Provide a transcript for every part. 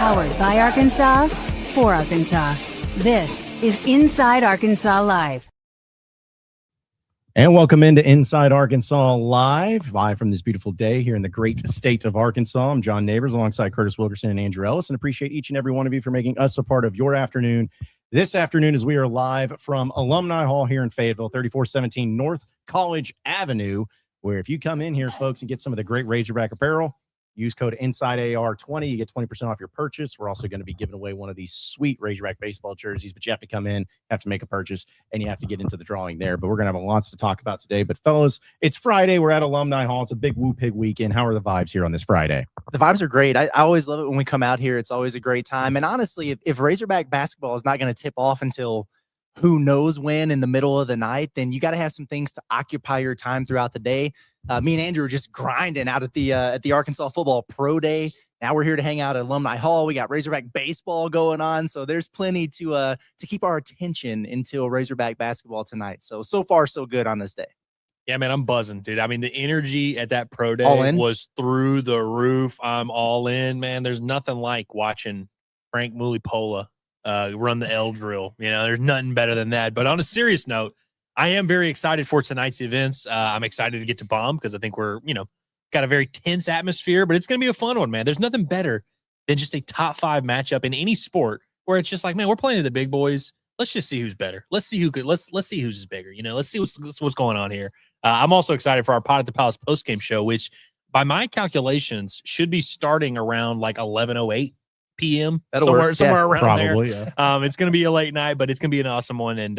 Powered by Arkansas, for Arkansas. This is Inside Arkansas Live. And welcome into Inside Arkansas live from this beautiful day here in the great state of Arkansas. I'm John Neighbors alongside Curtis Wilkerson and Andrew Ellis, and appreciate each and every one of you for making us a part of your afternoon. This afternoon, as we are live from Alumni Hall here in Fayetteville, 3417 North College Avenue, where if you come in here, folks, and get some of the great Razorback apparel, use code INSIDEAR20. You get 20% off your purchase. We're also going to be giving away one of these sweet Razorback baseball jerseys, but you have to come in, have to make a purchase, and you have to get into the drawing there. But we're going to have lots to talk about today. But fellas, it's Friday. We're at Alumni Hall. It's a big Woo Pig weekend. How are the vibes here on this Friday? The vibes are great. I always love it when we come out here. It's always a great time. And honestly, if Razorback basketball is not going to tip off until who knows when in the middle of the night, then you got to have some things to occupy your time throughout the day. Me and Andrew were just grinding out at the Arkansas Football Pro Day. Now we're here to hang out at Alumni Hall. We got Razorback baseball going on, so there's plenty to keep our attention until Razorback basketball tonight. So far so good on this day. Yeah, man, I'm buzzing, dude. I mean, the energy at that pro day was through the roof. I'm all in, man. There's nothing like watching Frank Mulipola run the L drill. You know, there's nothing better than that. But on a serious note, I am very excited for tonight's events. I'm excited to get to bomb because I think we're, got a very tense atmosphere, but it's going to be a fun one, man. There's nothing better than just a top 5 matchup in any sport where it's just like, man, we're playing the big boys. Let's just see who's better. Let's see let's see who's bigger. Let's see what's going on here. I'm also excited for our Pot at the Palace postgame show, which by my calculations should be starting around like 11:08 p.m. somewhere around probably, there. Yeah. It's going to be a late night, but it's going to be an awesome one. And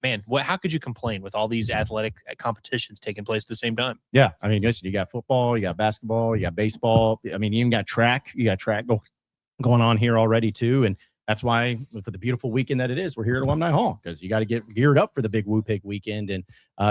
man, how could you complain with all these athletic competitions taking place at the same time? Yeah, I mean, listen, you got football, you got basketball, you got baseball. I mean, you even got track. You got track going on here already too, and that's why for the beautiful weekend that it is, we're here at Alumni Hall because you got to get geared up for the big Woo Pig weekend. And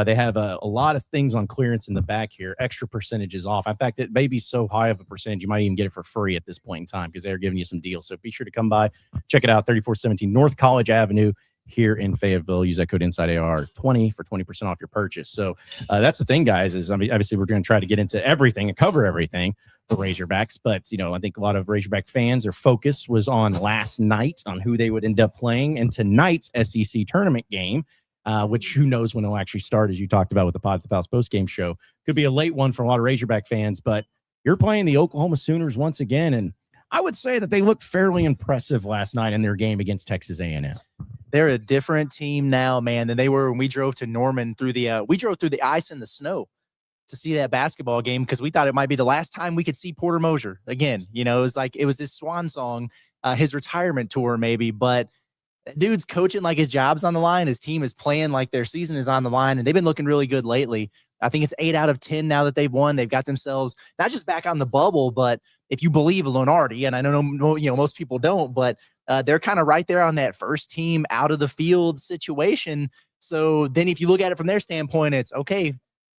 they have a lot of things on clearance in the back here, extra percentages off. In fact, it may be so high of a percentage, you might even get it for free at this point in time because they're giving you some deals. So be sure to come by, check it out, 3417 North College Avenue here in Fayetteville. Use that code INSIDEAR20 for 20% off your purchase. So that's the thing, guys, is I mean, obviously we're going to try to get into everything and cover everything for Razorbacks, but I think a lot of Razorback fans, their focus was on last night on who they would end up playing in tonight's SEC tournament game, which who knows when it'll actually start, as you talked about with the Pod at the Palace post-game show. Could be a late one for a lot of Razorback fans, but you're playing the Oklahoma Sooners once again, and I would say that they looked fairly impressive last night in their game against Texas A&M. They're a different team now, man, than they were when we drove to Norman through the ice and the snow to see that basketball game because we thought it might be the last time we could see Porter Mosier again. It was his swan song, his retirement tour maybe, but dude's coaching like his job's on the line. His team is playing like their season is on the line, and they've been looking really good lately. I think it's 8 out of 10 now that they've won. They've got themselves not just back on the bubble, but if you believe Lunardi, and I know most people don't, but they're kind of right there on that first team out of the field situation. So then if you look at it from their standpoint, it's okay.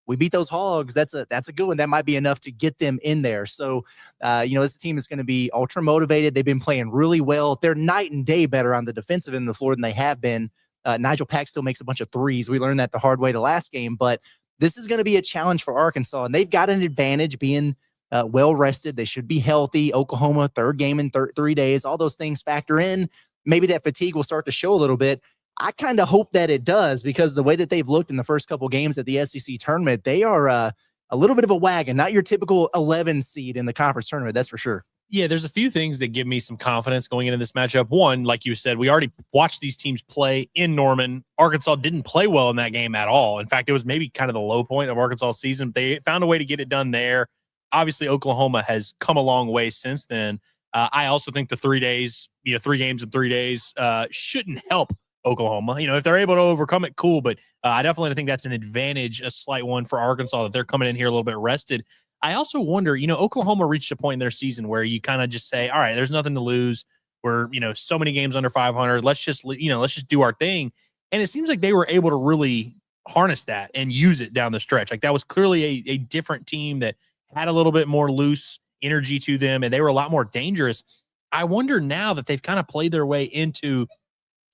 We beat those Hogs. That's a good one. That might be enough to get them in there. So, this team is going to be ultra motivated. They've been playing really well. They're night and day better on the defensive end of the floor than they have been. Nigel Pack still makes a bunch of threes. We learned that the hard way the last game, but this is going to be a challenge for Arkansas, and they've got an advantage being well-rested. They should be healthy. Oklahoma, third game in 3 days. All those things factor in. Maybe that fatigue will start to show a little bit. I kind of hope that it does because the way that they've looked in the first couple games at the SEC tournament, they are a little bit of a wagon, not your typical 11 seed in the conference tournament, that's for sure. Yeah, there's a few things that give me some confidence going into this matchup. One, like you said, we already watched these teams play in Norman. Arkansas didn't play well in that game at all. In fact, it was maybe kind of the low point of Arkansas' season. They found a way to get it done there. Obviously, Oklahoma has come a long way since then. I also think the 3 days, 3 games in 3 days shouldn't help Oklahoma. If they're able to overcome it, cool. But I definitely think that's an advantage, a slight one for Arkansas, that they're coming in here a little bit rested. I also wonder, Oklahoma reached a point in their season where you kind of just say, all right, there's nothing to lose. We're, so many games under 500. Let's just do our thing. And it seems like they were able to really harness that and use it down the stretch. Like that was clearly a different team that had a little bit more loose energy to them, and they were a lot more dangerous. I wonder now that they've kind of played their way into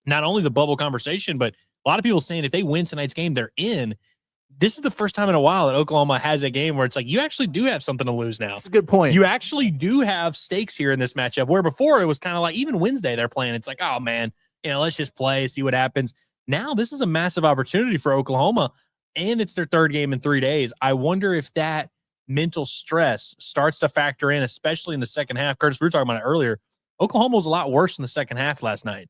not only the bubble conversation, but a lot of people saying if they win tonight's game, they're in. this is the first time in a while that Oklahoma has a game where it's like, you actually do have something to lose now. That's a good point. You actually do have stakes here in this matchup, where before it was kind of like, even Wednesday they're playing, it's like, oh man, let's just play, see what happens. Now this is a massive opportunity for Oklahoma, and it's their third game in 3 days. I wonder if that mental stress starts to factor in, especially in the second half. Curtis, we were talking about it earlier. Oklahoma was a lot worse in the second half last night.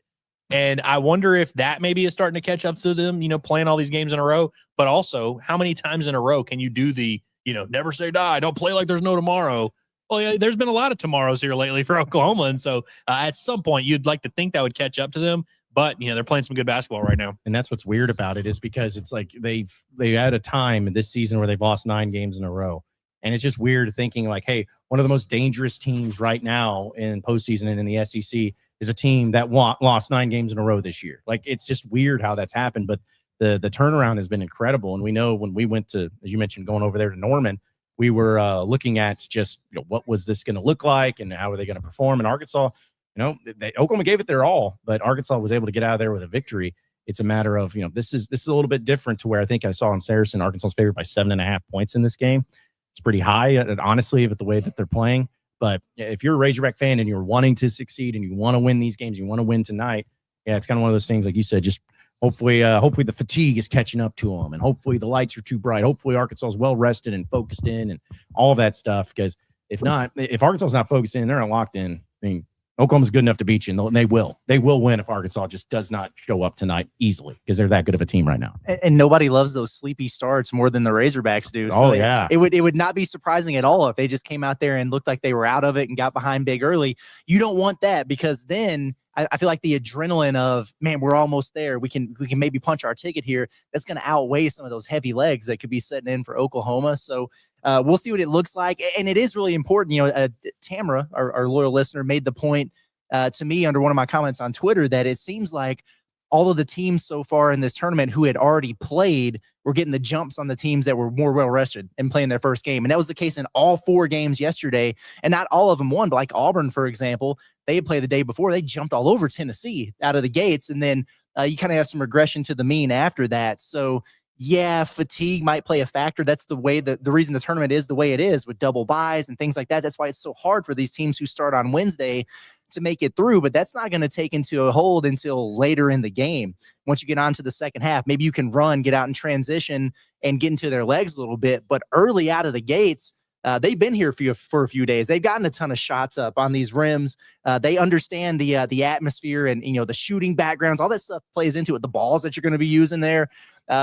And I wonder if that maybe is starting to catch up to them, playing all these games in a row. But also, how many times in a row can you do the, never say die, don't play like there's no tomorrow? Well, yeah, there's been a lot of tomorrows here lately for Oklahoma. And so at some point, you'd like to think that would catch up to them. But, they're playing some good basketball right now. And that's what's weird about it, is because it's like they had a time in this season where they've lost 9 games in a row. And it's just weird thinking like, hey, one of the most dangerous teams right now in postseason and in the SEC is a team that lost 9 games in a row this year. Like, it's just weird how that's happened. But the turnaround has been incredible. And we know when we went to, as you mentioned, going over there to Norman, we were looking at just what was this going to look like and how are they going to perform. In Arkansas, Oklahoma gave it their all, but Arkansas was able to get out of there with a victory. It's a matter of, this is a little bit different to where I think I saw on SARACEN, Arkansas's favored by 7.5 points in this game. It's pretty high, honestly, with the way that they're playing. But if you're a Razorback fan and you're wanting to succeed and you want to win these games, you want to win tonight, it's kind of one of those things, like you said, just hopefully the fatigue is catching up to them, and hopefully the lights are too bright. Hopefully Arkansas is well rested and focused in and all of that stuff. Because if Arkansas is not focused in, they're not locked in. I mean, Oklahoma's good enough to beat you, and they will win if Arkansas just does not show up tonight easily, because they're that good of a team right now. And nobody loves those sleepy starts more than the Razorbacks do. So it would not be surprising at all if they just came out there and looked like they were out of it and got behind big early. You don't want that, because then I feel like the adrenaline of, man, we're almost there, we can maybe punch our ticket here, that's going to outweigh some of those heavy legs that could be setting in for Oklahoma. So we'll see what it looks like. And it is really important. Tamara, our loyal listener, made the point to me under one of my comments on Twitter that it seems like all of the teams so far in this tournament who had already played were getting the jumps on the teams that were more well-rested and playing their first game. And that was the case in all 4 games yesterday. And not all of them won, but like Auburn, for example, they had played the day before. They jumped all over Tennessee out of the gates. And then you kind of have some regression to the mean after that. So yeah, fatigue might play a factor. That's the way the reason the tournament is the way it is, with double buys and things like that. That's why it's so hard for these teams who start on Wednesday to make it through. But that's not going to take into a hold until later in the game. Once you get on to the second half, maybe you can get out in transition and get into their legs a little bit. But early out of the gates, they've been here for a few days. They've gotten a ton of shots up on these rims. They understand the atmosphere and the shooting backgrounds. All that stuff plays into it. The balls that you're going to be using there.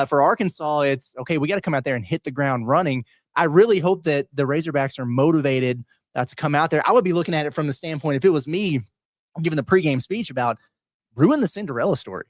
For Arkansas, it's okay. We got to come out there and hit the ground running. I really hope that the Razorbacks are motivated to come out there. I would be looking at it from the standpoint, if it was me giving the pregame speech, about ruin the Cinderella story.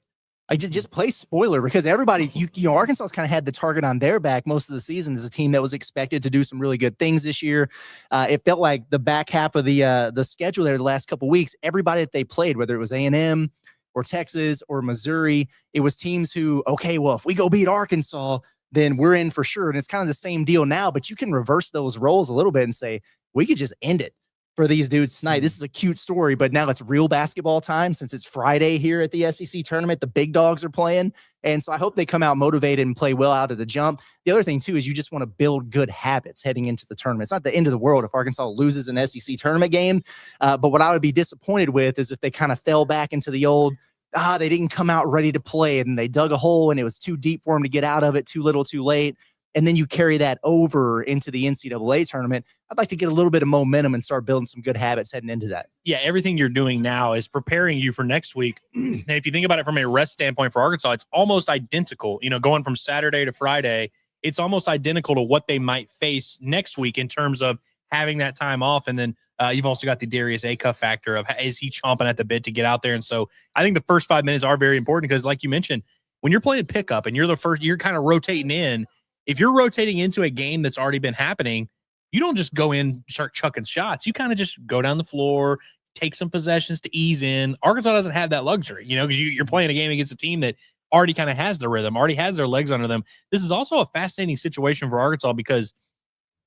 I just play spoiler, because everybody, Arkansas's kind of had the target on their back most of the season as a team that was expected to do some really good things this year. It felt like the back half of the schedule there the last couple of weeks, everybody that they played, whether it was A&M or Texas or Missouri, it was teams who, okay, well, if we go beat Arkansas, then we're in for sure. And it's kind of the same deal now, but you can reverse those roles a little bit and say, we could just end it for these dudes tonight. This is a cute story, but now it's real basketball time, since it's Friday here at the SEC tournament. The big dogs are playing. And so I hope they come out motivated and play well out of the jump. The other thing too, is you just want to build good habits heading into the tournament. It's not the end of the world if Arkansas loses an SEC tournament game. But what I would be disappointed with is if they kind of fell back into the old, they didn't come out ready to play, and they dug a hole and it was too deep for them to get out of it, too little, too late. And then you carry that over into the NCAA tournament. I'd like to get a little bit of momentum and start building some good habits heading into that. Yeah, everything you're doing now is preparing you for next week. And if you think about it from a rest standpoint for Arkansas, it's almost identical. Going from Saturday to Friday, it's almost identical to what they might face next week in terms of having that time off. And then you've also got the Darius Acuff factor of, is he chomping at the bit to get out there? And so I think the first 5 minutes are very important, because like you mentioned, when you're playing pickup and you're kind of rotating in, if you're rotating into a game that's already been happening, you don't just go in, start chucking shots. You kind of just go down the floor, take some possessions to ease in. Arkansas doesn't have that luxury, because you're playing a game against a team that already kind of has the rhythm, already has their legs under them. This is also a fascinating situation for Arkansas, because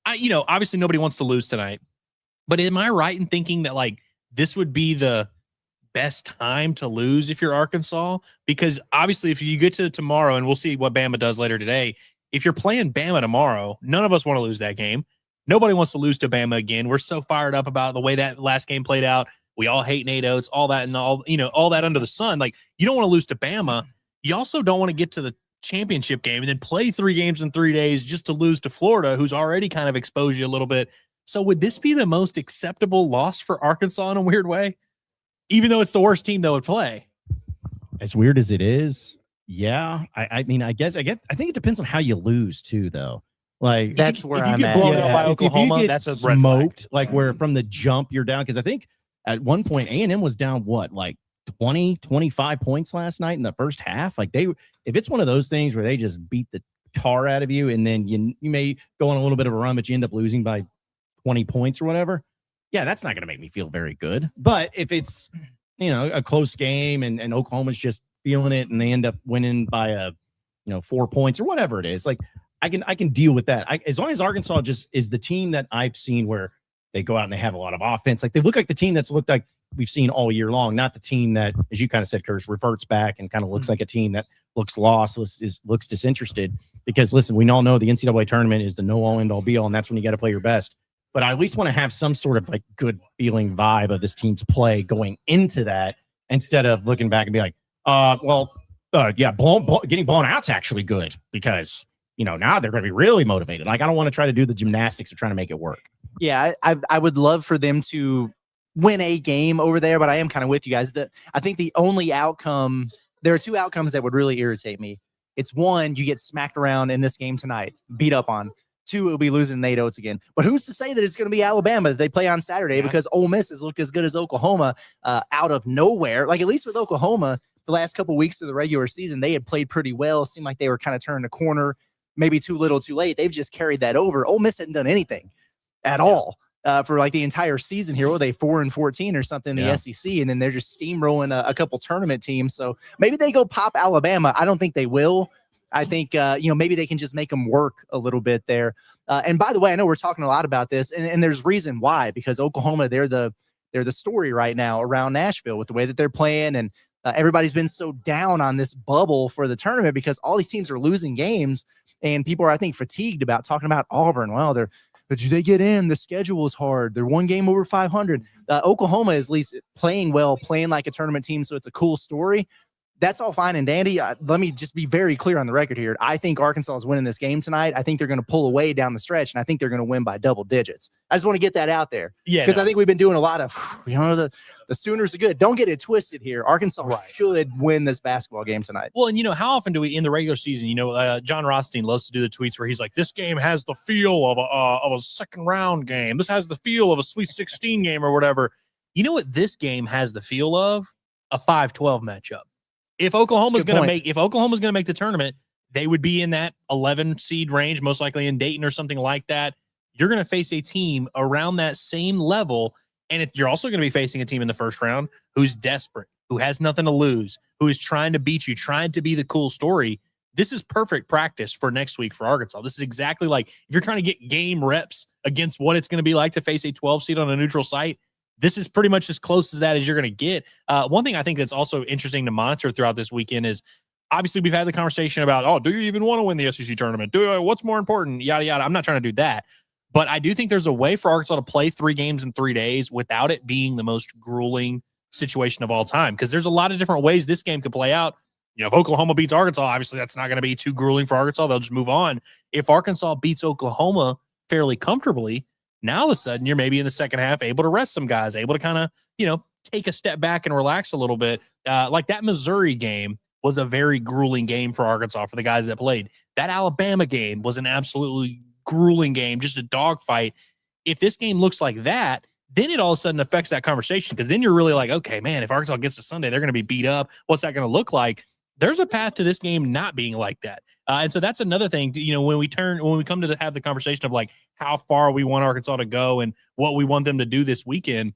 obviously nobody wants to lose tonight, but am I right in thinking that like this would be the best time to lose if you're Arkansas? Because obviously if you get to tomorrow, and we'll see what Bama does later today, if you're playing Bama tomorrow, none of us want to lose that game. Nobody wants to lose to Bama again. We're so fired up about the way that last game played out. We all hate Nate Oates, all that and all, all that under the sun. Like, you don't want to lose to Bama. You also don't want to get to the championship game and then play 3 games in 3 days just to lose to Florida, who's already kind of exposed you a little bit. So would this be the most acceptable loss for Arkansas in a weird way? Even though it's the worst team that would play. As weird as it is, yeah. I mean, I think it depends on how you lose too, though. Like that's if where you I'm get at. blown Yeah. out by Oklahoma, if you get that's a red smoked. Like where from the jump you're down, because I think at one point A&M was down like 20, 25 points last night in the first half. Like if it's one of those things where they just beat the tar out of you, and then you may go on a little bit of a run, but you end up losing by 20 points or whatever. Yeah, that's not going to make me feel very good. But if it's a close game and Oklahoma's just feeling it and they end up winning by 4 points or whatever it is, like I can deal with that. As long as Arkansas just is the team that I've seen where they go out and they have a lot of offense. Like they look like the team that's looked like we've seen all year long, not the team that, as you kind of said, Curtis, reverts back and kind of looks like a team that looks lost, looks disinterested. Because listen, we all know the NCAA tournament is the no all end all be all, and that's when you got to play your best. But I at least want to have some sort of like good feeling vibe of this team's play going into that, instead of looking back and be like, getting blown out's actually good because now they're going to be really motivated. Like I don't want to try to do the gymnastics of trying to make it work. Yeah, I would love for them to win a game over there, but I am kind of with you guys. I think the only outcome, there are 2 outcomes that would really irritate me. It's one, you get smacked around in this game tonight, beat up on. 2, it'll be losing Nate Oates again. But who's to say that it's going to be Alabama that they play on Saturday? Because Ole Miss has looked as good as Oklahoma out of nowhere. Like at least with Oklahoma, the last couple weeks of the regular season, they had played pretty well. Seemed like they were kind of turning the corner, maybe too little, too late. They've just carried that over. Ole Miss hadn't done anything at all for like the entire season here. What are they, 4-14 or something in the SEC? And then they're just steamrolling a couple tournament teams. So maybe they go pop Alabama. I don't think they will. I think, maybe they can just make them work a little bit there. And by the way, I know we're talking a lot about this, and there's reason why, because Oklahoma, they're the story right now around Nashville with the way that they're playing. And everybody's been so down on this bubble for the tournament because all these teams are losing games, and people are, I think, fatigued about talking about Auburn. Well, but do they get in? The schedule is hard. They're 1 game over 500. Oklahoma is at least playing well, playing like a tournament team. So it's a cool story. That's all fine and dandy. Let me just be very clear on the record here. I think Arkansas is winning this game tonight. I think they're going to pull away down the stretch, and I think they're going to win by double digits. I just want to get that out there. Yeah, because I think we've been doing a lot of, the Sooners are good. Don't get it twisted here. Arkansas should win this basketball game tonight. Well, and how often do we in the regular season? John Rothstein loves to do the tweets where he's like, "This game has the feel of a second round game. This has the feel of a Sweet 16 game or whatever." You know what this game has the feel of? A 5-12 matchup. If Oklahoma's going to make the tournament, they would be in that 11 seed range, most likely in Dayton or something like that. You're going to face a team around that same level, and you're also going to be facing a team in the first round who's desperate, who has nothing to lose, who is trying to beat you, trying to be the cool story. This is perfect practice for next week for Arkansas. This is exactly like if you're trying to get game reps against what it's going to be like to face a 12 seed on a neutral site. This is pretty much as close as that as you're going to get. One thing I think that's also interesting to monitor throughout this weekend is obviously we've had the conversation about, do you even want to win the SEC tournament? What's more important? Yada, yada. I'm not trying to do that. But I do think there's a way for Arkansas to play 3 games in 3 days without it being the most grueling situation of all time. Because there's a lot of different ways this game could play out. If Oklahoma beats Arkansas, obviously that's not going to be too grueling for Arkansas. They'll just move on. If Arkansas beats Oklahoma fairly comfortably, now all of a sudden you're maybe in the second half able to rest some guys, able to kind of, take a step back and relax a little bit. Like that Missouri game was a very grueling game for Arkansas for the guys that played. That Alabama game was an absolutely grueling game, just a dogfight. If this game looks like that, then it all of a sudden affects that conversation, because then you're really like, okay, man, if Arkansas gets to Sunday, they're going to be beat up. What's that going to look like? There's a path to this game not being like that. And so that's another thing, when we come to have the conversation of like how far we want Arkansas to go and what we want them to do this weekend,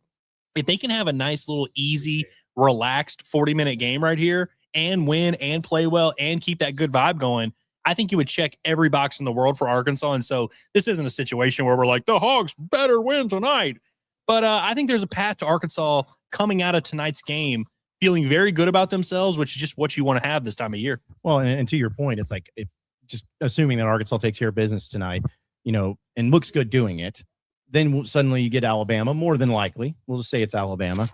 if they can have a nice little easy, relaxed 40-minute game right here and win and play well and keep that good vibe going, I think you would check every box in the world for Arkansas. And so this isn't a situation where we're like, the Hogs better win tonight. But I think there's a path to Arkansas coming out of tonight's game feeling very good about themselves, which is just what you want to have this time of year. Well, and to your point, it's like if just assuming that Arkansas takes care of business tonight, and looks good doing it, then suddenly you get Alabama, more than likely. We'll just say it's Alabama.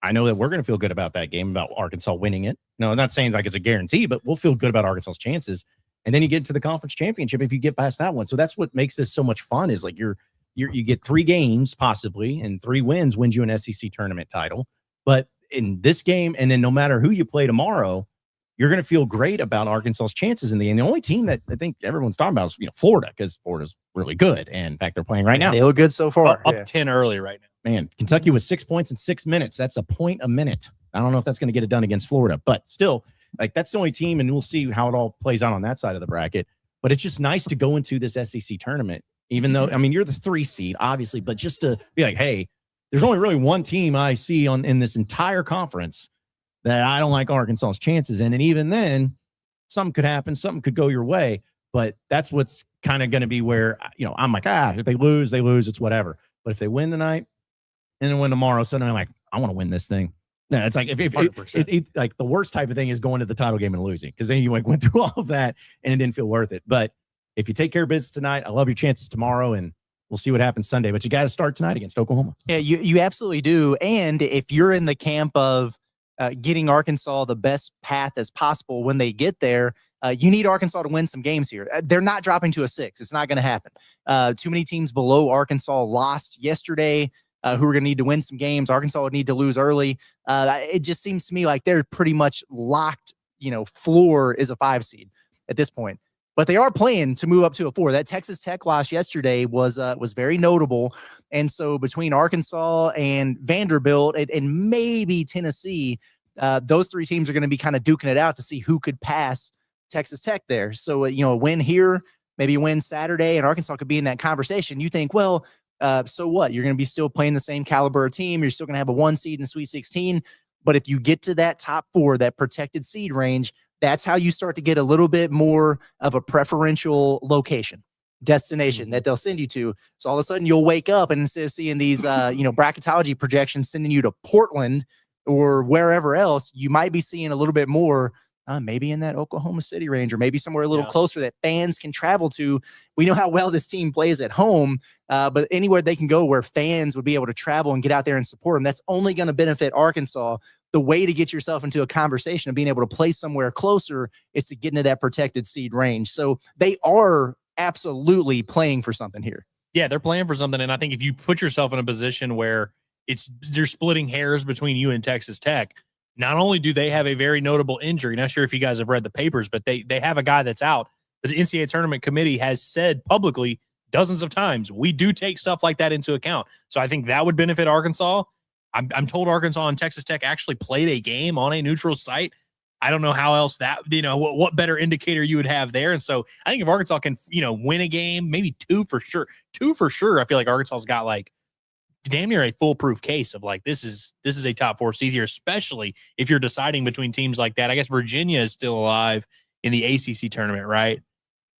I know that we're going to feel good about that game, about Arkansas winning it. No, I'm not saying like it's a guarantee, but we'll feel good about Arkansas's chances. And then you get to the conference championship if you get past that one. So that's what makes this so much fun is like you get 3 games possibly, and 3 wins you an SEC tournament title. But in this game, and then no matter who you play tomorrow, you're going to feel great about Arkansas's chances in the end. The only team that I think everyone's talking about is Florida, because Florida's really good. And in fact, they're playing right now. They look good so far. Up 10 early right now. Man, Kentucky was 6 points in 6 minutes. That's a point a minute. I don't know if that's going to get it done against Florida, but still, like, that's the only team, and we'll see how it all plays out on that side of the bracket. But it's just nice to go into this SEC tournament, even though, I mean, you're the 3 seed, obviously, but just to be like, hey, there's only really one team I see in this entire conference that I don't like Arkansas's chances in. And even then, something could happen, something could go your way. But that's what's kind of going to be where, I'm like, if they lose, it's whatever. But if they win tonight and then win tomorrow, suddenly I'm like, I want to win this thing. No, it's like if like the worst type of thing is going to the title game and losing, because then you went through all of that and it didn't feel worth it. But if you take care of business tonight, I love your chances tomorrow, and we'll see what happens Sunday. But you got to start tonight against Oklahoma. Yeah, you absolutely do. And if you're in the camp of getting Arkansas the best path as possible when they get there, you need Arkansas to win some games here. They're not dropping to a 6. It's not going to happen. Too many teams below Arkansas lost yesterday. Who are going to need to win some games. Arkansas would need to lose early. It just seems to me like they're pretty much locked. Floor is a 5 seed at this point, but they are playing to move up to a 4. That Texas Tech loss yesterday was very notable. And so between Arkansas and Vanderbilt and maybe Tennessee, those 3 teams are going to be kind of duking it out to see who could pass Texas Tech there. So, a win here, maybe a win Saturday, and Arkansas could be in that conversation. You think, well, so what? You're going to be still playing the same caliber of team. You're still going to have a 1 seed in the Sweet 16. But if you get to that top 4, that protected seed range, that's how you start to get a little bit more of a preferential destination that they'll send you to. So all of a sudden you'll wake up, and instead of seeing these, bracketology projections sending you to Portland or wherever else, you might be seeing a little bit more maybe in that Oklahoma City range, or maybe somewhere a little closer that fans can travel to. We know how well this team plays at home, but anywhere they can go where fans would be able to travel and get out there and support them, that's only going to benefit Arkansas. The way to get yourself into a conversation of being able to play somewhere closer is to get into that protected seed range. So they are absolutely playing for something here. Yeah, they're playing for something. And I think if you put yourself in a position where they're splitting hairs between you and Texas Tech, not only do they have a very notable injury, not sure if you guys have read the papers, but they have a guy that's out. The NCAA tournament committee has said publicly dozens of times, we do take stuff like that into account. So I think that would benefit Arkansas. I'm told Arkansas and Texas Tech actually played a game on a neutral site. I don't know how else that, what better indicator you would have there. And so I think if Arkansas can, win a game, maybe 2 for sure. 2 for sure. I feel like Arkansas's got like damn near a foolproof case of like, this is a top 4 seed here, especially if you're deciding between teams like that. I guess Virginia is still alive in the ACC tournament, right?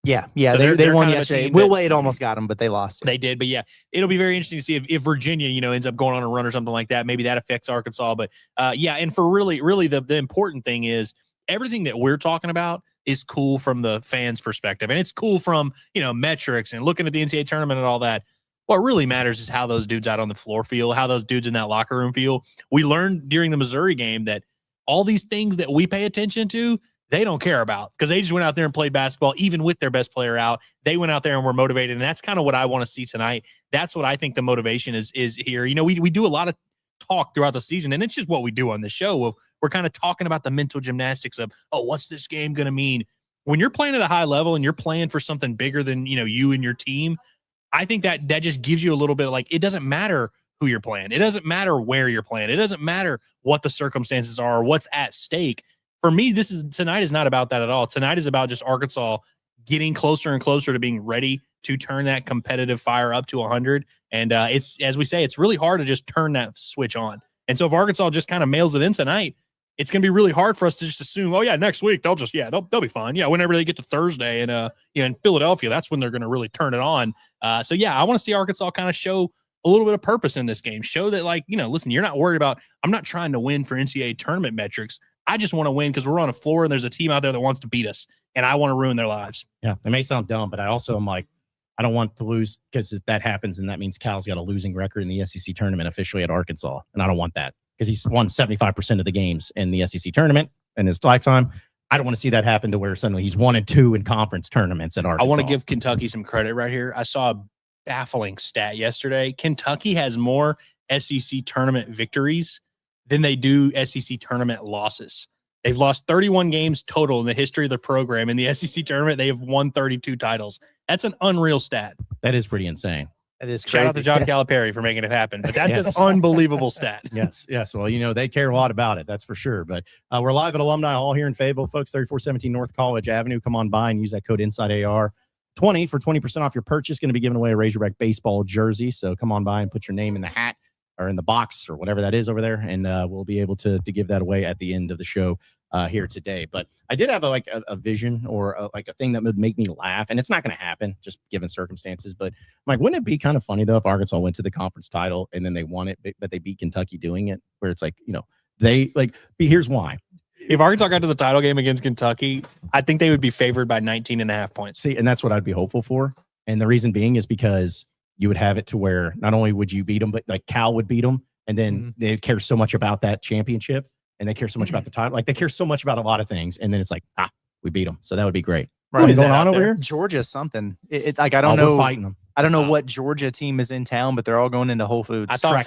Yeah. So they won yesterday. Will Wade almost got them, but they lost. They did, but yeah, it'll be very interesting to see if Virginia, ends up going on a run or something like that. Maybe that affects Arkansas, but and for really the important thing is everything that we're talking about is cool from the fans' perspective, and it's cool from metrics and looking at the NCAA tournament and all that. What really matters is how those dudes out on the floor feel, how those dudes in that locker room feel. We learned during the Missouri game that all these things that we pay attention to, they don't care about, because they just went out there and played basketball, even with their best player out. They went out there and were motivated, and that's kind of what I want to see tonight. That's what I think the motivation is here. We do a lot of talk throughout the season, and it's just what we do on the show. We're kind of talking about the mental gymnastics of, what's this game going to mean? When you're playing at a high level and you're playing for something bigger than, you and your team, I think that just gives you a little bit of like, it doesn't matter who you're playing. It doesn't matter where you're playing. It doesn't matter what the circumstances are or what's at stake. For me, tonight is not about that at all. Tonight is about just Arkansas getting closer and closer to being ready to turn that competitive fire up to 100. And it's, as we say, it's really hard to just turn that switch on. And so if Arkansas just kind of mails it in tonight, it's going to be really hard for us to just assume, next week they'll be fine. Yeah, whenever they get to Thursday and in Philadelphia, that's when they're going to really turn it on. I want to see Arkansas kind of show a little bit of purpose in this game. Show that, listen, you're not worried about, I'm not trying to win for NCAA tournament metrics. I just want to win because we're on a floor and there's a team out there that wants to beat us, and I want to ruin their lives. Yeah, it may sound dumb, but I also am like, I don't want to lose, because if that happens, then that means Cal's got a losing record in the SEC tournament officially at Arkansas, and I don't want that because he's won 75% of the games in the SEC tournament in his lifetime. I don't want to see that happen to where suddenly he's 1-2 in conference tournaments at Arkansas. I want to give Kentucky some credit right here. I saw a baffling stat yesterday. Kentucky has more SEC tournament victories than they do SEC tournament losses. They've lost 31 games total in the history of the program. In the SEC tournament, they have won 32 titles. That's an unreal stat. That is pretty insane. That is crazy. Shout out to John Calipari for making it happen. But that's just unbelievable stat. Yes. Well, they care a lot about it. That's for sure. But we're live at Alumni Hall here in Fayetteville, folks, 3417 North College Avenue. Come on by and use that code INSIDEAR20 for 20% off your purchase. Going to be giving away a Razorback baseball jersey. So come on by and put your name in the hat or in the box or whatever that is over there. And we'll be able to give that away at the end of the show here today. But I did have a vision or a thing that would make me laugh. And it's not going to happen just given circumstances. But I'm like, wouldn't it be kind of funny though if Arkansas went to the conference title and then they won it, but they beat Kentucky doing it, where it's like, here's why. If Arkansas got to the title game against Kentucky, I think they would be favored by 19.5 points. See, and that's what I'd be hopeful for. And the reason being is because you would have it to where not only would you beat them, but like Cal would beat them. And then they care so much about that championship and they care so much about the title. Like they care so much about a lot of things. And then it's like, we beat them. So that would be great. Right. What's going on over here? Georgia something. I don't know. We're fighting them. I don't know what Georgia team is in town, but they're all going into Whole Foods. I thought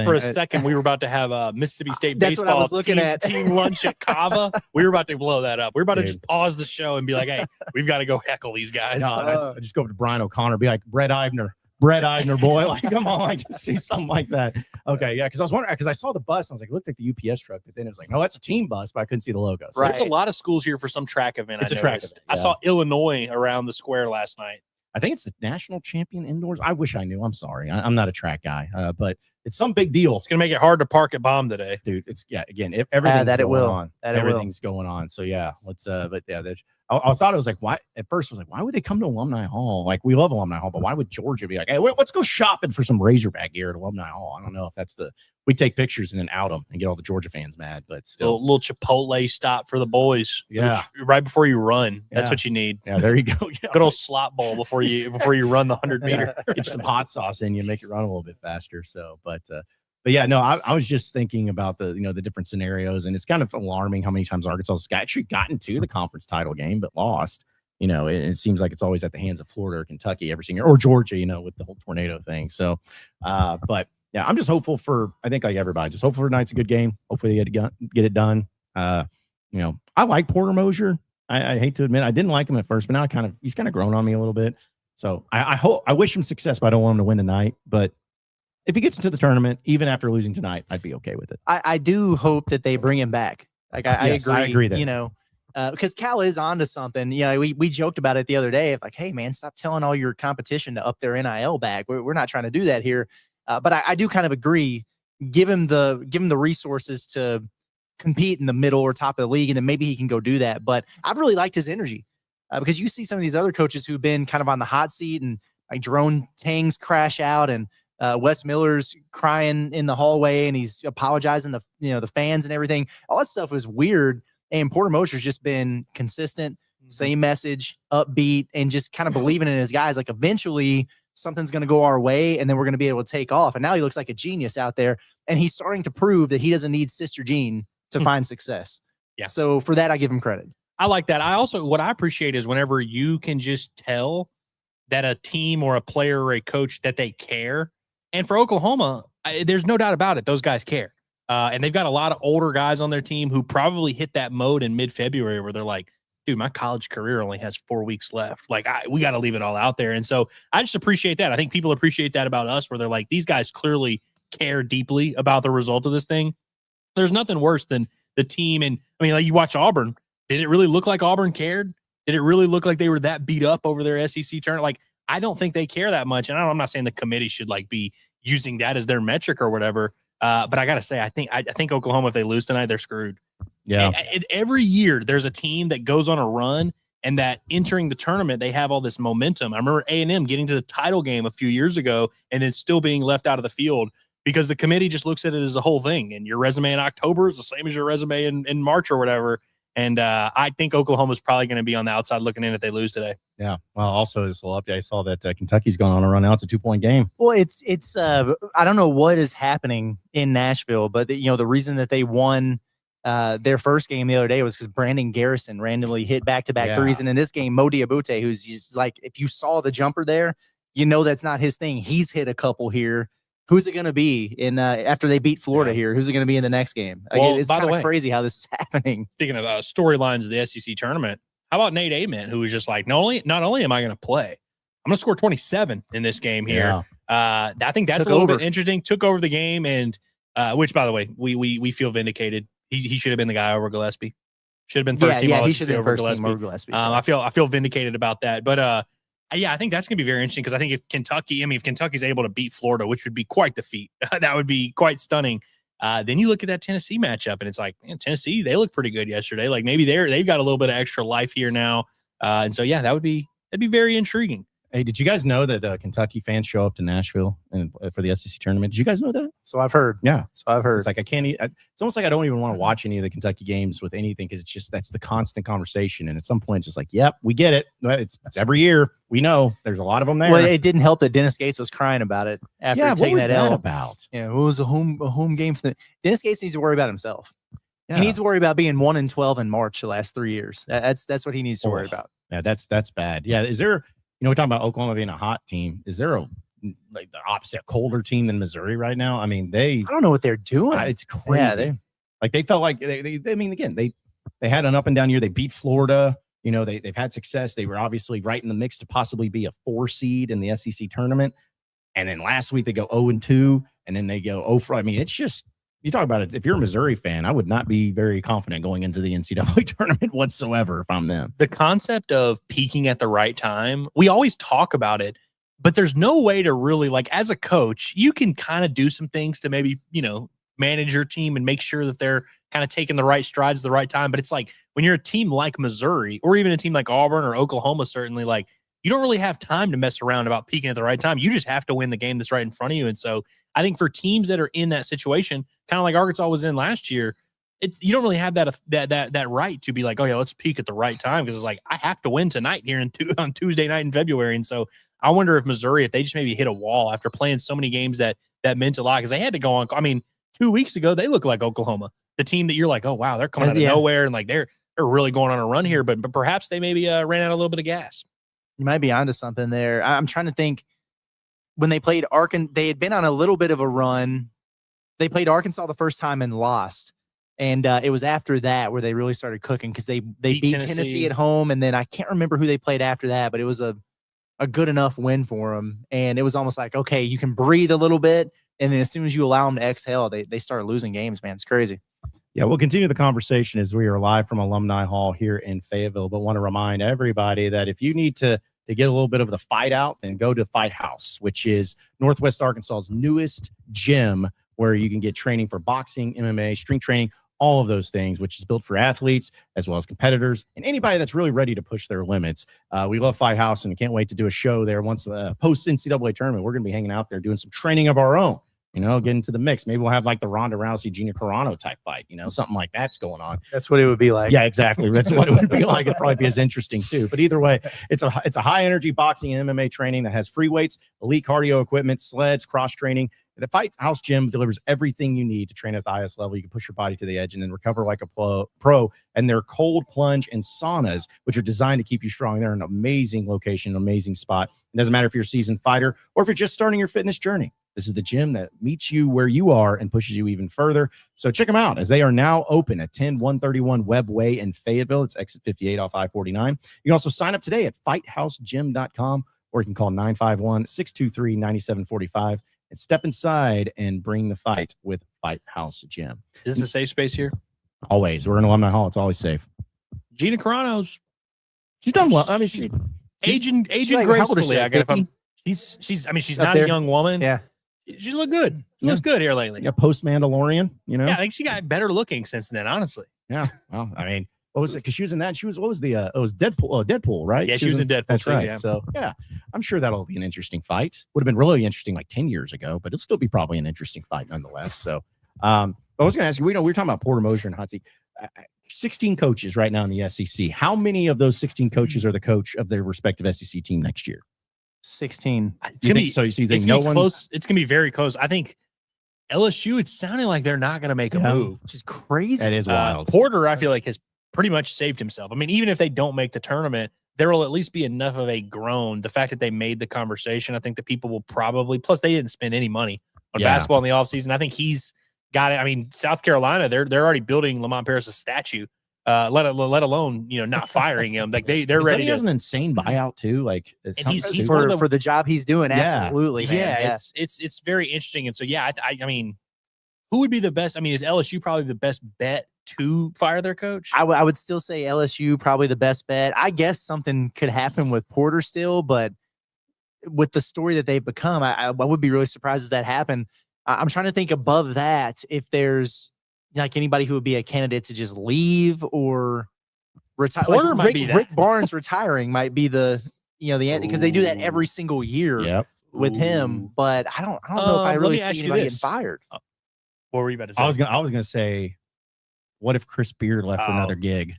for a second we were about to have a Mississippi State That's baseball what I was looking at. team lunch at Cava. We were about to blow that up. We were about to just pause the show and be like, hey, we've got to go heckle these guys. No, I just go over to Brian O'Connor, be like, Brett Eibner, boy. Like, come on, like, just do something like that. Okay, yeah, because I was wondering, because I saw the bus, and I was like, it looked like the UPS truck, but then it was like, no, that's a team bus, but I couldn't see the logo. So Right. There's a lot of schools here for some track event. It's a track event. I saw Illinois around the square last night. I think it's the national champion indoors. I wish I knew. I'm sorry. I'm not a track guy, but it's some big deal. It's going to make it hard to park at Bomb today. Dude, again, if everything's going on. Everything's going on. So, yeah, let's, but yeah, I thought it was like, why? At first, I was like, why would they come to Alumni Hall? Like, we love Alumni Hall, but why would Georgia be like, hey, let's go shopping for some Razorback gear at Alumni Hall? I don't know if that's we take pictures and then out them and get all the Georgia fans mad, but still. A little Chipotle stop for the boys. Yeah. Right before you run. That's what you need. Yeah, there you go. Yeah. Good old slot bowl before you run the 100-meter. Get some hot sauce in you and make it run a little bit faster. So, but yeah, no, I was just thinking about the different scenarios, and it's kind of alarming how many times Arkansas has actually gotten to the conference title game, but lost. It seems like it's always at the hands of Florida or Kentucky every single year, or Georgia, with the whole tornado thing. So, but yeah, I'm just hopeful I think like everybody, just hopeful for tonight's a good game. Hopefully they get it done. I like Porter Mosier. I hate to admit, I didn't like him at first, but now he's kind of grown on me a little bit. So I wish him success, but I don't want him to win tonight. But if he gets into the tournament, even after losing tonight, I'd be okay with it. I do hope that they bring him back. Like I agree. I agree there. Because Cal is onto something. Yeah, we joked about it the other day. Like, hey man, stop telling all your competition to up their NIL bag. We're not trying to do that here. But I do kind of agree. Give him the resources to compete in the middle or top of the league, and then maybe he can go do that. But I've really liked his energy because you see some of these other coaches who've been kind of on the hot seat, and like Jerome Tang's crash out, and Wes Miller's crying in the hallway, and he's apologizing to the fans and everything. All that stuff was weird. And Porter Mosier's just been consistent, same message, upbeat, and just kind of believing in his guys. Like eventually something's going to go our way, and then we're going to be able to take off. And now he looks like a genius out there, and he's starting to prove that he doesn't need Sister Jean to find success. Yeah. So for that, I give him credit. I like that. What I appreciate is whenever you can just tell that a team or a player or a coach that they care. And for Oklahoma, there's no doubt about it. Those guys care. And they've got a lot of older guys on their team who probably hit that mode in mid-February where they're like, dude, my college career only has 4 weeks left. Like, we got to leave it all out there. And so I just appreciate that. I think people appreciate that about us, where they're like, these guys clearly care deeply about the result of this thing. There's nothing worse than the team. And I mean, like, you watch Auburn. Did it really look like Auburn cared? Did it really look like they were that beat up over their SEC tournament? Like, I don't think they care that much. And I'm not saying the committee should like be using that as their metric or whatever. But I got to say, I think Oklahoma, if they lose tonight, they're screwed. Yeah. And every year there's a team that goes on a run, and that entering the tournament, they have all this momentum. I remember A&M getting to the title game a few years ago and then still being left out of the field because the committee just looks at it as a whole thing. And your resume in October is the same as your resume in March or whatever. And I think Oklahoma's probably going to be on the outside looking in if they lose today. Yeah. Well, also as a little update, I saw that Kentucky's going on a run now. It's a 2-point game. Well, it's I don't know what is happening in Nashville, but the reason that they won their first game the other day was because Brandon Garrison randomly hit back-to-back threes. And in this game, Mo Diabute, who's just like, if you saw the jumper there, that's not his thing. He's hit a couple here. Who's it going to be after they beat Florida here? Who's it going to be in the next game? Well, it's kind of crazy how this is happening. Speaking of storylines of the SEC tournament, how about Nate Ament, who was just like, not only am I going to play, I'm going to score 27 in this game here. I think that's a little bit interesting. Took over the game, and which, by the way, we feel vindicated. He should have been the guy over Gillespie. Should have been first team. He should have been first team over Gillespie. I feel vindicated about that. But I think that's going to be very interesting because I think if Kentucky's able to beat Florida, which would be quite the feat, that would be quite stunning. Then you look at that Tennessee matchup, and it's like, man, Tennessee, they look pretty good yesterday. Like maybe they've got a little bit of extra life here now, and so that'd be very intriguing. Hey, did you guys know that Kentucky fans show up to Nashville for the SEC tournament? Did you guys know that? So I've heard. Yeah. So I've heard. It's like it's almost like I don't even want to watch any of the Kentucky games with anything because it's just that's the constant conversation. And at some point, it's just like, yep, we get it. It's every year. We know there's a lot of them there. Well, it didn't help that Dennis Gates was crying about it after taking that L. about? Yeah, it was a home game for Dennis Gates needs to worry about himself. Yeah. He needs to worry about being 1-12 in March the last 3 years. That's what he needs to worry about. Yeah, that's bad. Yeah, is there? We're talking about Oklahoma being a hot team. Is there the opposite colder team than Missouri right now? I mean, I don't know what they're doing. It's crazy. They felt like they had an up and down year. They beat Florida. They've had success. They were obviously right in the mix to possibly be a 4 seed in the SEC tournament. And then last week they go 0-2, and then they go 0-4. I mean, it's just, you talk about it. If you're a Missouri fan, I would not be very confident going into the NCAA tournament whatsoever if I'm them. The concept of peaking at the right time, we always talk about it, but there's no way to really, like, as a coach, you can kind of do some things to maybe, manage your team and make sure that they're kind of taking the right strides at the right time. But it's like when you're a team like Missouri or even a team like Auburn or Oklahoma, certainly, like, you don't really have time to mess around about peaking at the right time. You just have to win the game that's right in front of you. And so I think for teams that are in that situation, kind of like Arkansas was in last year, you don't really have that right to be like, oh yeah, let's peak at the right time. Because it's like, I have to win tonight here on Tuesday night in February. And so I wonder if Missouri, if they just maybe hit a wall after playing so many games that meant a lot, because they had to go on. I mean, 2 weeks ago, they looked like Oklahoma, the team that you're like, oh wow, they're coming out of nowhere. And like, they're really going on a run here, but perhaps they maybe ran out a little bit of gas. You might be onto something there. I'm trying to think. When they played Arkansas, they had been on a little bit of a run. They played Arkansas the first time and lost. And it was after that where they really started cooking because they beat Tennessee at home. And then I can't remember who they played after that, but it was a good enough win for them. And it was almost like, okay, you can breathe a little bit. And then as soon as you allow them to exhale, they start losing games, man. It's crazy. Yeah, we'll continue the conversation as we are live from Alumni Hall here in Fayetteville, but want to remind everybody that if you need to get a little bit of the fight out, then go to Fight House, which is Northwest Arkansas's newest gym where you can get training for boxing, MMA, strength training, all of those things, which is built for athletes as well as competitors and anybody that's really ready to push their limits. We love Fight House and can't wait to do a show there once post NCAA tournament. We're going to be hanging out there doing some training of our own. Get into the mix. Maybe we'll have like the Ronda Rousey, Gina Carano type fight, something like that's going on. That's what it would be like. Yeah, exactly. That's what it would be like. It'd probably be as interesting too. But either way, it's a high energy boxing and MMA training that has free weights, elite cardio equipment, sleds, cross training. The Fight House Gym delivers everything you need to train at the highest level. You can push your body to the edge and then recover like a pro. And their cold plunge and saunas, which are designed to keep you strong. They're an amazing location, an amazing spot. It doesn't matter if you're a seasoned fighter or if you're just starting your fitness journey. This is the gym that meets you where you are and pushes you even further. So check them out as they are now open at 10131 Webb Way in Fayetteville. It's exit 58 off I-49. You can also sign up today at fighthousegym.com or you can call 951-623-9745 and step inside and bring the fight with Fight House Gym. Is this a safe space here? Always. We're in Alumni Hall. It's always safe. Gina Carano's. She's done well. I mean, she's aging like, gracefully. I guess. She's not a young woman. Yeah. She looked good. She looks good here lately. Yeah, post Mandalorian, Yeah, I think she got better looking since then, honestly. Yeah. Well, I mean, What was it? Because she was in that. She was, what was the, it was Deadpool, Deadpool, right? Yeah, she was in Deadpool. That's too, right. Yeah. So, yeah, I'm sure that'll be an interesting fight. Would have been really interesting like 10 years ago, but it'll still be probably an interesting fight nonetheless. So, I was going to ask you, we were talking about Porter Moser and hot seat. 16 coaches right now in the SEC. How many of those 16 coaches are the coach of their respective SEC team next year? 16. You think no one's close? It's going to be very close. I think LSU, it's sounding like they're not going to make a move, which is crazy. That is wild. Porter, I feel like, has pretty much saved himself. I mean, even if they don't make the tournament, there will at least be enough of a groan. The fact that they made the conversation, I think that people will probably, plus they didn't spend any money on basketball in the offseason. I think he's got it. I mean, South Carolina, they're already building Lamont Paris a statue, let alone, not firing him. Like they're ready. He has an insane buyout too. Like he's for the job he's doing. Absolutely. Yeah. It's very interesting. And so, I mean, who would be the best? I mean, is LSU probably the best bet to fire their coach? I would still say LSU probably the best bet. I guess something could happen with Porter still, but with the story that they've become, I would be really surprised if that happened. I'm trying to think above that if there's like anybody who would be a candidate to just leave or retire. Porter might be that. Rick Barnes retiring might be the answer, because they do that every single year with him. But I don't know if I really see anybody getting fired. What were you about to say? I was gonna say, what if Chris Beard left for another gig?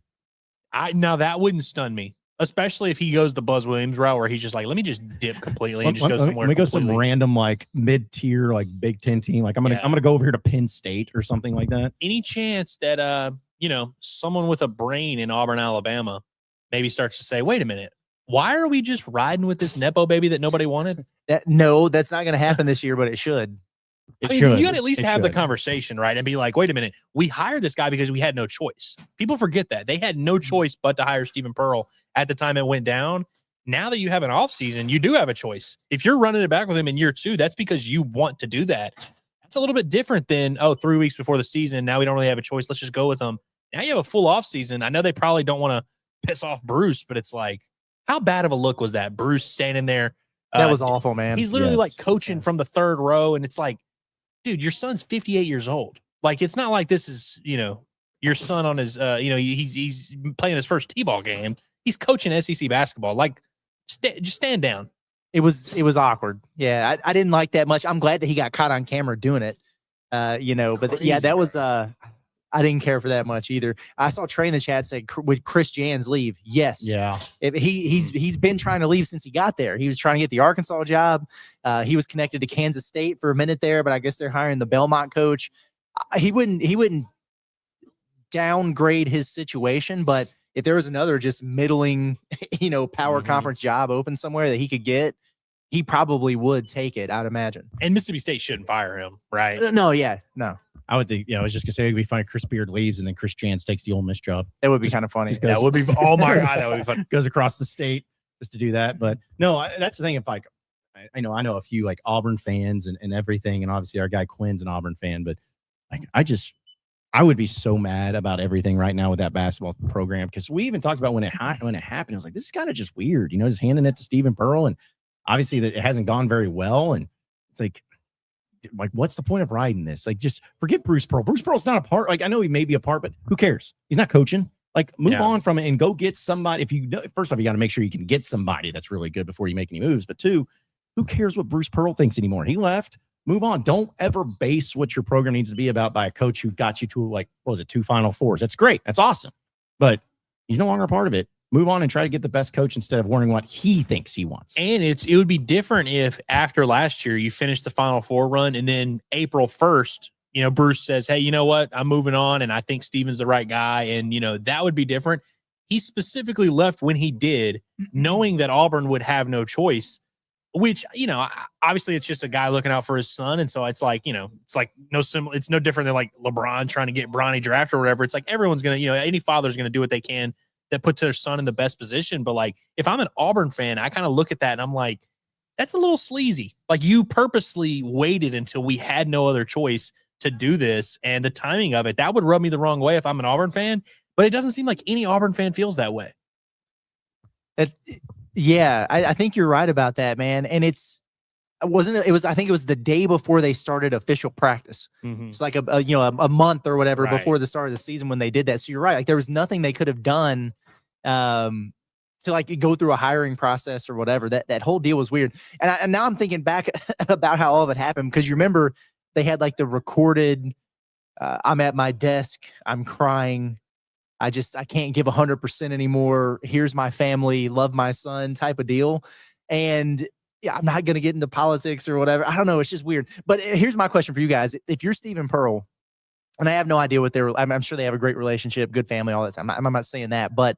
Now that wouldn't stun me, especially if he goes the Buzz Williams route where he's just like, let me just dip completely and just go somewhere. Let me go some random like mid-tier like Big Ten team. Like I'm gonna go over here to Penn State or something like that. Any chance that someone with a brain in Auburn, Alabama, maybe starts to say, wait a minute, why are we just riding with this Nepo baby that nobody wanted? No, that's not going to happen this year, but it should. You got to at least have the conversation, right? And be like, wait a minute, we hired this guy because we had no choice. People forget that. They had no choice but to hire Stephen Pearl at the time it went down. Now that you have an offseason, you do have a choice. If you're running it back with him in year 2, that's because you want to do that. That's a little bit different than, 3 weeks before the season, now we don't really have a choice. Let's just go with them. Now you have a full offseason. I know they probably don't want to piss off Bruce, but it's like, how bad of a look was that? Bruce standing there. That was awful, man. He's literally like coaching from the third row, and it's like, dude, your son's 58 years old. Like, it's not like this is, your son on his, he's playing his first T-ball game. He's coaching SEC basketball. Like, just stand down. It was awkward. Yeah, I didn't like that much. I'm glad that he got caught on camera doing it. But yeah, that was I didn't care for that much either. I saw Trey in the chat say, would Chris Jans leave? Yes. Yeah. He's been trying to leave since he got there. He was trying to get the Arkansas job. He was connected to Kansas State for a minute there, but I guess they're hiring the Belmont coach. He wouldn't downgrade his situation, but if there was another just middling, power conference job open somewhere that he could get, he probably would take it, I'd imagine. And Mississippi State shouldn't fire him, right? No, no. I would think, I was just gonna say it'd be fine. Chris Beard leaves and then Chris Jans takes the Ole Miss job. That would be kind of funny. That would be, oh my God, that would be fun. Goes across the state just to do that. But no, that's the thing. If like, I know a few like Auburn fans and everything, and obviously our guy Quinn's an Auburn fan, but like I would be so mad about everything right now with that basketball program, because we even talked about when it happened. I was like, this is kind of just weird, just handing it to Stephen Pearl, and obviously that it hasn't gone very well, and it's like what's the point of riding this? Like, just forget Bruce Pearl. Bruce Pearl's not a part. Like, I know he may be a part, but who cares? He's not coaching. Like, move on from it and go get somebody. First off, you got to make sure you can get somebody that's really good before you make any moves. But 2, who cares what Bruce Pearl thinks anymore? He left. Move on. Don't ever base what your program needs to be about by a coach who got you to 2 Final Fours. That's great. That's awesome. But he's no longer a part of it. Move on and try to get the best coach instead of worrying what he thinks he wants. And it would be different if after last year you finished the Final Four run and then April 1st, Bruce says, hey, you know what? I'm moving on and I think Steven's the right guy. And, that would be different. He specifically left when he did, knowing that Auburn would have no choice, which, obviously it's just a guy looking out for his son. And so it's like, it's no different than like LeBron trying to get Bronny drafted or whatever. It's like everyone's going to, any father's going to do what they can that puts their son in the best position. But like, if I'm an Auburn fan, I kind of look at that and I'm like, that's a little sleazy. Like, you purposely waited until we had no other choice to do this. And the timing of it, that would rub me the wrong way if I'm an Auburn fan, but it doesn't seem like any Auburn fan feels that way. I think you're right about that, man. And it's wasn't it? It was, I think it was the day before they started official practice. It's like a month or whatever before the start of the season when they did that. So you're right. Like there was nothing they could have done to like go through a hiring process or whatever. That whole deal was weird. And now I'm thinking back about how all of it happened, because you remember they had like the recorded, I'm at my desk, I'm crying, I can't give 100% anymore. Here's my family, love my son type of deal. And yeah, I'm not going to get into politics or whatever. I don't know. It's just weird. But here's my question for you guys. If you're Stephen Pearl, and I have no idea what I'm sure they have a great relationship, good family, all that time. I'm not saying that, but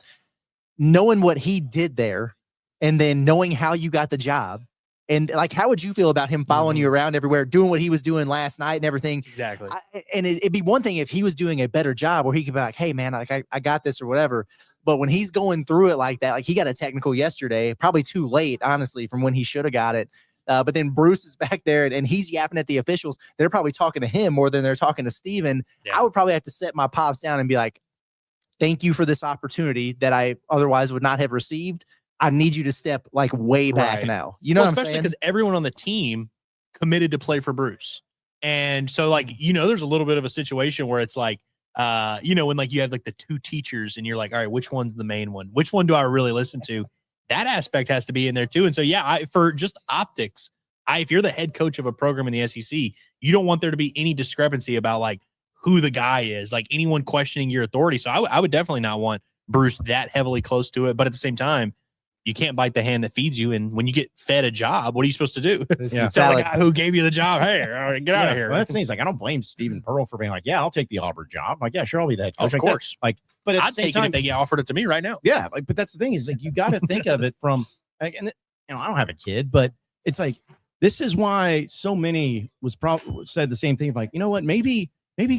knowing what he did there and then knowing how you got the job, and like, how would you feel about him following you around everywhere, doing what he was doing last night and everything? Exactly. And it'd be one thing if he was doing a better job where he could be like, hey man, like I got this or whatever. But when he's going through it like that, like he got a technical yesterday, probably too late, honestly, from when he should have got it. But then Bruce is back there and he's yapping at the officials. They're probably talking to him more than they're talking to Steven. Yeah. I would probably have to set my pops down and be like, thank you for this opportunity that I otherwise would not have received. I need you to step like way back now. You know what I'm saying? Especially because everyone on the team committed to play for Bruce. And so like, there's a little bit of a situation where it's like, when like you have like the two teachers and you're like, all right, which one's the main one? Which one do I really listen to? That aspect has to be in there too. And so, yeah, for just optics, if you're the head coach of a program in the SEC, you don't want there to be any discrepancy about like who the guy is, like anyone questioning your authority. So I would definitely not want Bruce that heavily close to it. But at the same time, you can't bite the hand that feeds you. And when you get fed a job, what are you supposed to do? Tell the guy who gave you the job, hey, all right, get out of here. Well, that's the thing. Like, I don't blame Stephen Pearl for being like, yeah, I'll take the Auburn job. Like, yeah, sure, I'll be that coach. Of course. Like, but I'd take it if they offered it to me right now. Yeah, like, but that's the thing is like you got to think of it from, like, and I don't have a kid, but it's like this is why so many probably said the same thing. Like, you know what, maybe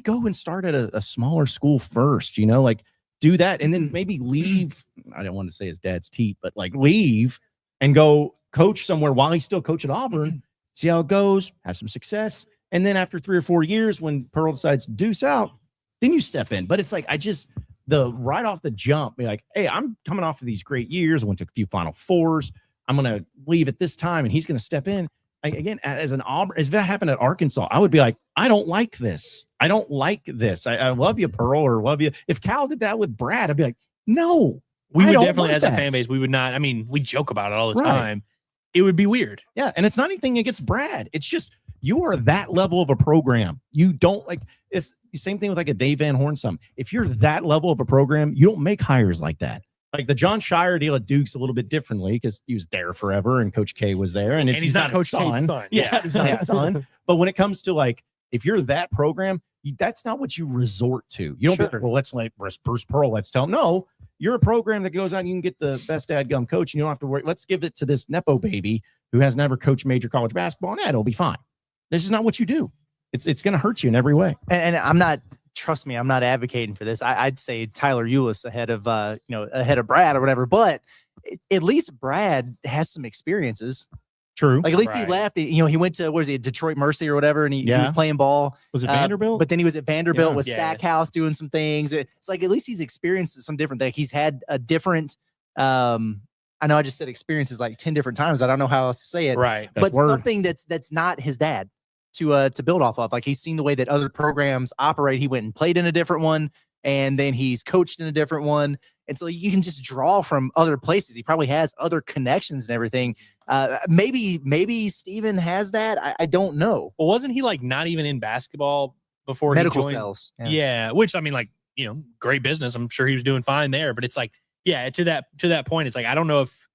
go and start at a smaller school first. Like do that and then maybe leave. I don't want to say his dad's teeth, but like leave and go coach somewhere while he's still coaching Auburn, see how it goes, have some success. And then after 3 or 4 years, when Pearl decides to deuce out, then you step in. But it's like, right off the jump, be like, hey, I'm coming off of these great years. I went to a few Final Fours. I'm going to leave at this time. And he's going to step in. Again, as an Auburn, as that happened at Arkansas, I would be like, I don't like this. I don't like this. I love you, Pearl, or love you. If Cal did that with Brad, I'd be like, no. We would definitely, as a fan base, we would not. I mean, we joke about it all the time. It would be weird. Yeah. And it's not anything against Brad. It's just you are that level of a program. You don't like it's the same thing with like a Dave Van Horn. If you're that level of a program, you don't make hires like that. Like the John Shire deal at Duke's a little bit differently because he was there forever and Coach K was there. And he's not Coach Son. Yeah, he's not his son. But when it comes to like, if you're that program, that's not what you resort to. You don't be like, well, let's let Bruce Pearl, let's tell him. No, you're a program that goes out and you can get the best dadgum coach and you don't have to worry. Let's give it to this Nepo baby who has never coached major college basketball. And it'll be fine. This is not what you do. It's going to hurt you in every way. And I'm not, trust me, I'm not advocating for this. I'd say Tyler Eulis ahead of Brad or whatever, but at least Brad has some experiences. True. Like at least he left, he went to, Detroit Mercy or whatever. And he was playing ball. Was it Vanderbilt? But then he was at Vanderbilt with Stackhouse doing some things. It's like, at least he's experienced some different things. He's had a different, I know I just said experiences like 10 different times. I don't know how else to say it. Right. But something that's not his dad to build off of. Like he's seen the way that other programs operate. He went and played in a different one, and then he's coached in a different one. And so you can just draw from other places. He probably has other connections and everything. Maybe Steven has that. I don't know. Well, wasn't he like not even in basketball before medical he joined? Cells? Yeah, which I mean, like, great business. I'm sure he was doing fine there, but it's like, yeah, to that point, it's like, I don't know if,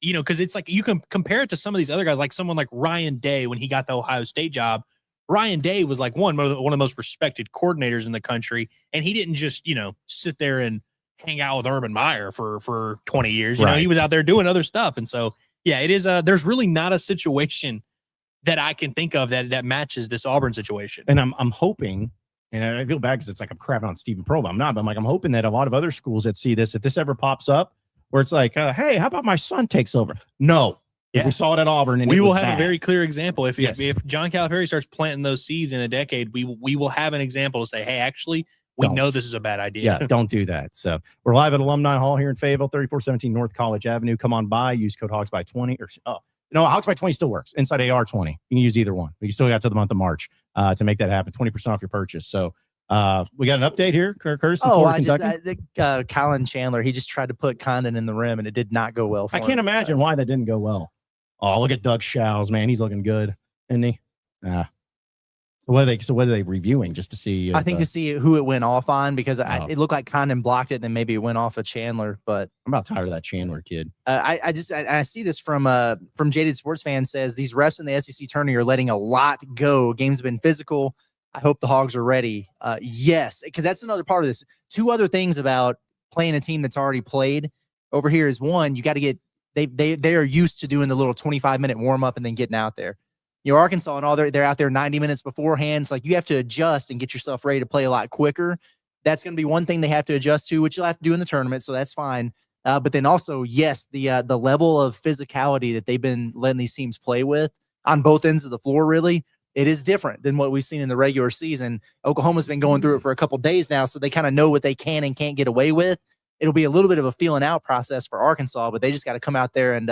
because it's like you can compare it to some of these other guys, like someone like Ryan Day when he got the Ohio State job. Ryan Day was like one of the most respected coordinators in the country, and he didn't just sit there and hang out with Urban Meyer for 20 years. You know, he was out there doing other stuff, and so yeah, it is. There's really not a situation that I can think of that matches this Auburn situation. And I'm hoping, and I feel bad because it's like I'm crapping on Stephen Pearl, but I'm not. But I'm hoping that a lot of other schools that see this, if this ever pops up, where it's like, hey, how about my son takes over? No. Yeah. We saw it at Auburn, and we will have a very clear example. If John Calipari starts planting those seeds in a decade, we will have an example to say, hey, actually, we know this is a bad idea. Yeah, don't do that. So we're live at Alumni Hall here in Fayetteville, 3417 North College Avenue. Come on by, use code HOGS by 20, or No, Hawks by 20 still works. Inside AR 20. You can use either one. But you still got to the month of March to make that happen. 20% off your purchase. So we got an update here, Curtis. Colin Chandler, he just tried to put Condon in the rim, and it did not go well for him. I can't imagine why that didn't go well. Oh, look at Doug Shows, man. He's looking good, isn't he? So what are they reviewing just to see? I think to see who it went off on, because it looked like Condon blocked it, and then maybe it went off of Chandler. But I'm about tired of that Chandler kid. I see this from Jaded Sports Fan says these refs in the SEC tourney are letting a lot go. Games have been physical. I hope the Hogs are ready. Yes, because that's another part of this. Two other things about playing a team that's already played over here is, one, you got to get they are used to doing the little 25-minute warm up and then getting out there. Arkansas and all they're out there 90 minutes beforehand. It's like you have to adjust and get yourself ready to play a lot quicker. That's going to be one thing they have to adjust to, which you'll have to do in the tournament. So that's fine. But then also, yes, the level of physicality that they've been letting these teams play with on both ends of the floor, really, it is different than what we've seen in the regular season. Oklahoma's been going through it for a couple of days now, so they kind of know what they can and can't get away with. It'll be a little bit of a feeling out process for Arkansas, but they just got to come out there and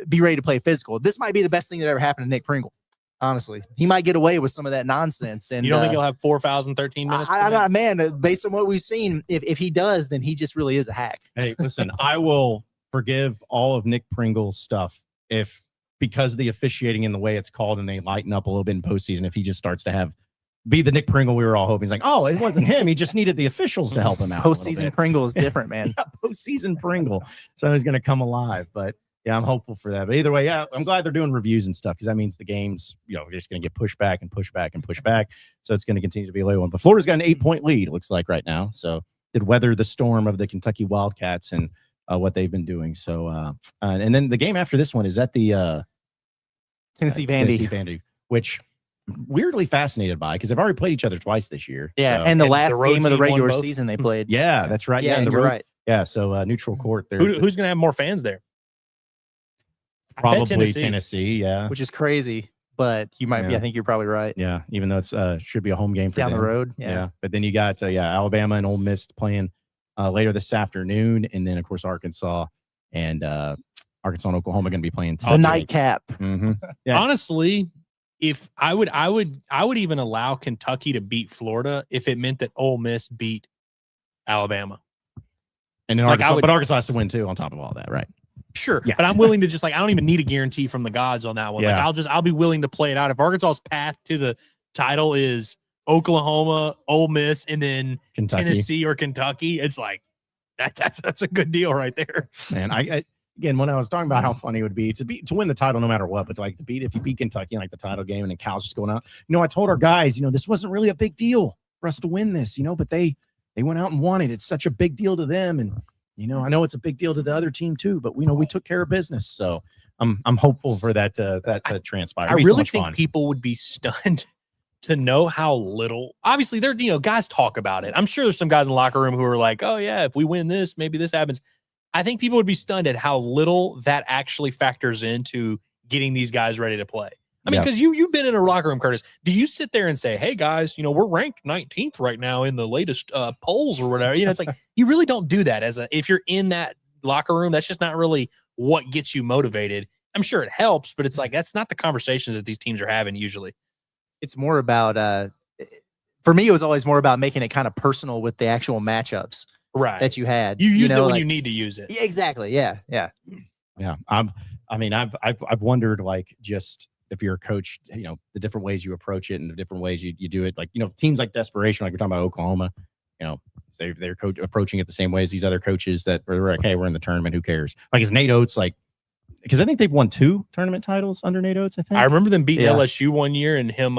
be ready to play physical. This might be the best thing that ever happened to Nick Pringle. Honestly, he might get away with some of that nonsense. And you don't think he'll have 4 fouls in 13 minutes? Man, based on what we've seen, if he does, then he just really is a hack. Hey, listen, I will forgive all of Nick Pringle's stuff because of the officiating and the way it's called, and they lighten up a little bit in postseason. If he just starts to be the Nick Pringle we were all hoping, he's like, oh, it wasn't him. He just needed the officials to help him out. Postseason Pringle is different, man. Yeah, postseason Pringle. So he's going to come alive, but. Yeah, I'm hopeful for that. But either way, yeah, I'm glad they're doing reviews and stuff, because that means the game's, just going to get pushed back and pushed back and pushed back. So it's going to continue to be a late one. But Florida's got an 8-point lead, it looks like, right now. So did weather the storm of the Kentucky Wildcats and what they've been doing. So and then the game after this one is at the Tennessee Vandy, which I'm weirdly fascinated by, because they've already played each other twice this year. Yeah, so. and the last game of the regular season they played. Yeah, that's right. Yeah, you're right. Yeah, so neutral court there. Who's going to have more fans there? Probably Tennessee, yeah. Which is crazy, but you might be. I think you're probably right. Yeah, even though it's should be a home game for down them. the road. Yeah. But then you got Alabama and Ole Miss playing later this afternoon, and then of course Arkansas and Oklahoma going to be playing the nightcap. Mm-hmm. Yeah. Honestly, if I would even allow Kentucky to beat Florida if it meant that Ole Miss beat Alabama. And then Arkansas has to win too on top of all that, right? Sure. Yeah. But I'm willing to just I don't even need a guarantee from the gods on that one. Yeah. I'll be willing to play it out. If Arkansas's path to the title is Oklahoma, Ole Miss, and then Kentucky. Tennessee or Kentucky, it's like that's a good deal right there. Man, I again, when I was talking about how funny it would be to win the title no matter what, but if you beat Kentucky in the title game and then Cal's just going out. I told our guys, this wasn't really a big deal for us to win this, but they went out and won it. It's such a big deal to them, and I know it's a big deal to the other team too, but we took care of business. So I'm hopeful for that to transpire. I really think people would be stunned to know how little. Obviously, they're guys talk about it. I'm sure there's some guys in the locker room who are like, "Oh yeah, if we win this, maybe this happens." I think people would be stunned at how little that actually factors into getting these guys ready to play. I mean, because you've been in a locker room, Curtis. Do you sit there and say, "Hey guys, we're ranked 19th right now in the latest polls or whatever"? It's like you really don't do that if you're in that locker room. That's just not really what gets you motivated. I'm sure it helps, but it's like that's not the conversations that these teams are having usually. It's more about for me, it was always more about making it kind of personal with the actual matchups, right? That you had. You use it when you need to use it. Yeah, exactly. Yeah. I've wondered just. If you're a coach, the different ways you approach it and the different ways you do it, teams like desperation, like we're talking about Oklahoma, they're approaching it the same way as these other coaches that were like, hey, we're in the tournament. Who cares? Like, is Nate Oates because I think they've won 2 tournament titles under Nate Oates, I think. I remember them beating LSU one year and him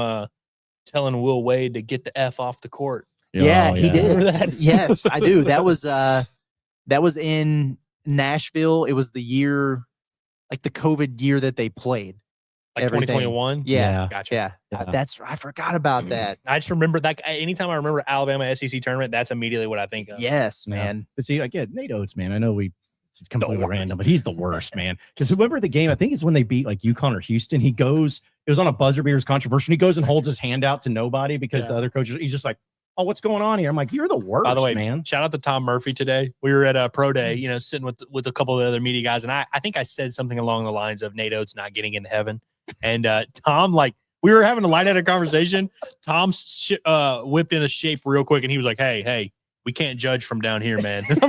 telling Will Wade to get the F off the court. Yeah, he did. Remember that? Yes, I do. That was in Nashville. It was the year, the COVID year that they played. Like 2021? Yeah. Gotcha. Yeah. I forgot about that. I just remember that anytime I remember Alabama SEC tournament, that's immediately what I think of. Yes, man. But see, Nate Oates, man, I know it's completely random, but he's the worst, man. Because remember the game, I think it's when they beat UConn or Houston. It was on a buzzer beater, it was controversial. He goes and holds his hand out to nobody because the other coaches, he's just like, oh, what's going on here? I'm like, you're the worst, By the way, man. shout out to Tom Murphy today. We were at a pro day, sitting with a couple of the other media guys, and I think I said something along the lines of Nate Oates not getting into heaven. And Tom, we were having a lightheaded conversation. Tom whipped in a shape real quick, and he was like, hey, we can't judge from down here, man. And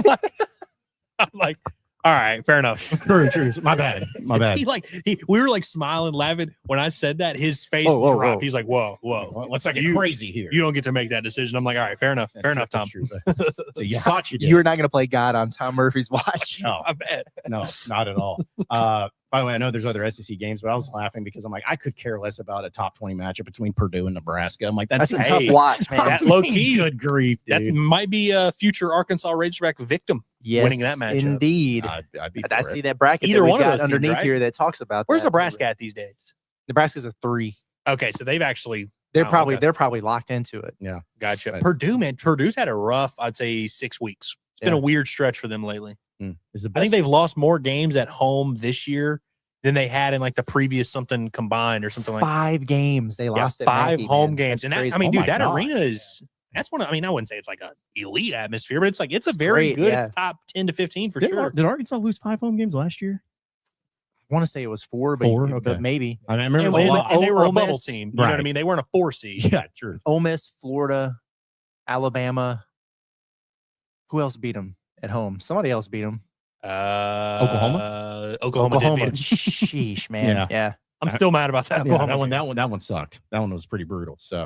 I'm like, all right, fair enough. True. My bad. We were smiling, laughing. When I said that, his face dropped. Whoa. He's like, whoa. What's crazy here? You don't get to make that decision. I'm like, all right, fair enough, Tom. True, so you thought you did. You're not going to play God on Tom Murphy's watch. No, I bet. No, not at all. By the way, I know there's other SEC games, but I was laughing because I'm like, I could care less about a top 20 matchup between Purdue and Nebraska. I'm like, that's a tough watch, man. That low key, good grief, dude. That might be a future Arkansas Razorback victim winning that matchup. Indeed. I'd be I see that bracket Either that we one of got those teams, underneath right? here that talks about Where's that. Nebraska at these days? Nebraska's a 3. Okay, so they've actually They're okay. they're probably locked into it. Yeah, gotcha. Right. Purdue, man, Purdue's had a rough, I'd say 6 weeks. It's been a weird stretch for them lately. I think they've lost more games at home this year than they had in the previous something combined or something like 5 games they lost at 5 Mackey, home man. games. That's And crazy. that, I mean, Oh dude, my that gosh. arena is that's one of, I mean, I wouldn't say it's like a elite atmosphere, but it's it's a It's very great, good yeah. top 10 to 15 for did, sure. Did Arkansas lose 5 home games last year? I want to say it was 4, but, 4? Okay. but maybe. I remember And, a lot. and they were a Ole bubble Miss. team. You know what I Right. mean? They weren't a 4 seed. Yeah, true. Ole Miss, Florida, Alabama. Who else beat them at home? Somebody else beat them. Oklahoma? Oklahoma did beat 'em. Sheesh, man. Yeah. I'm still mad about that. Yeah, Oklahoma that one sucked. That one was pretty brutal. So,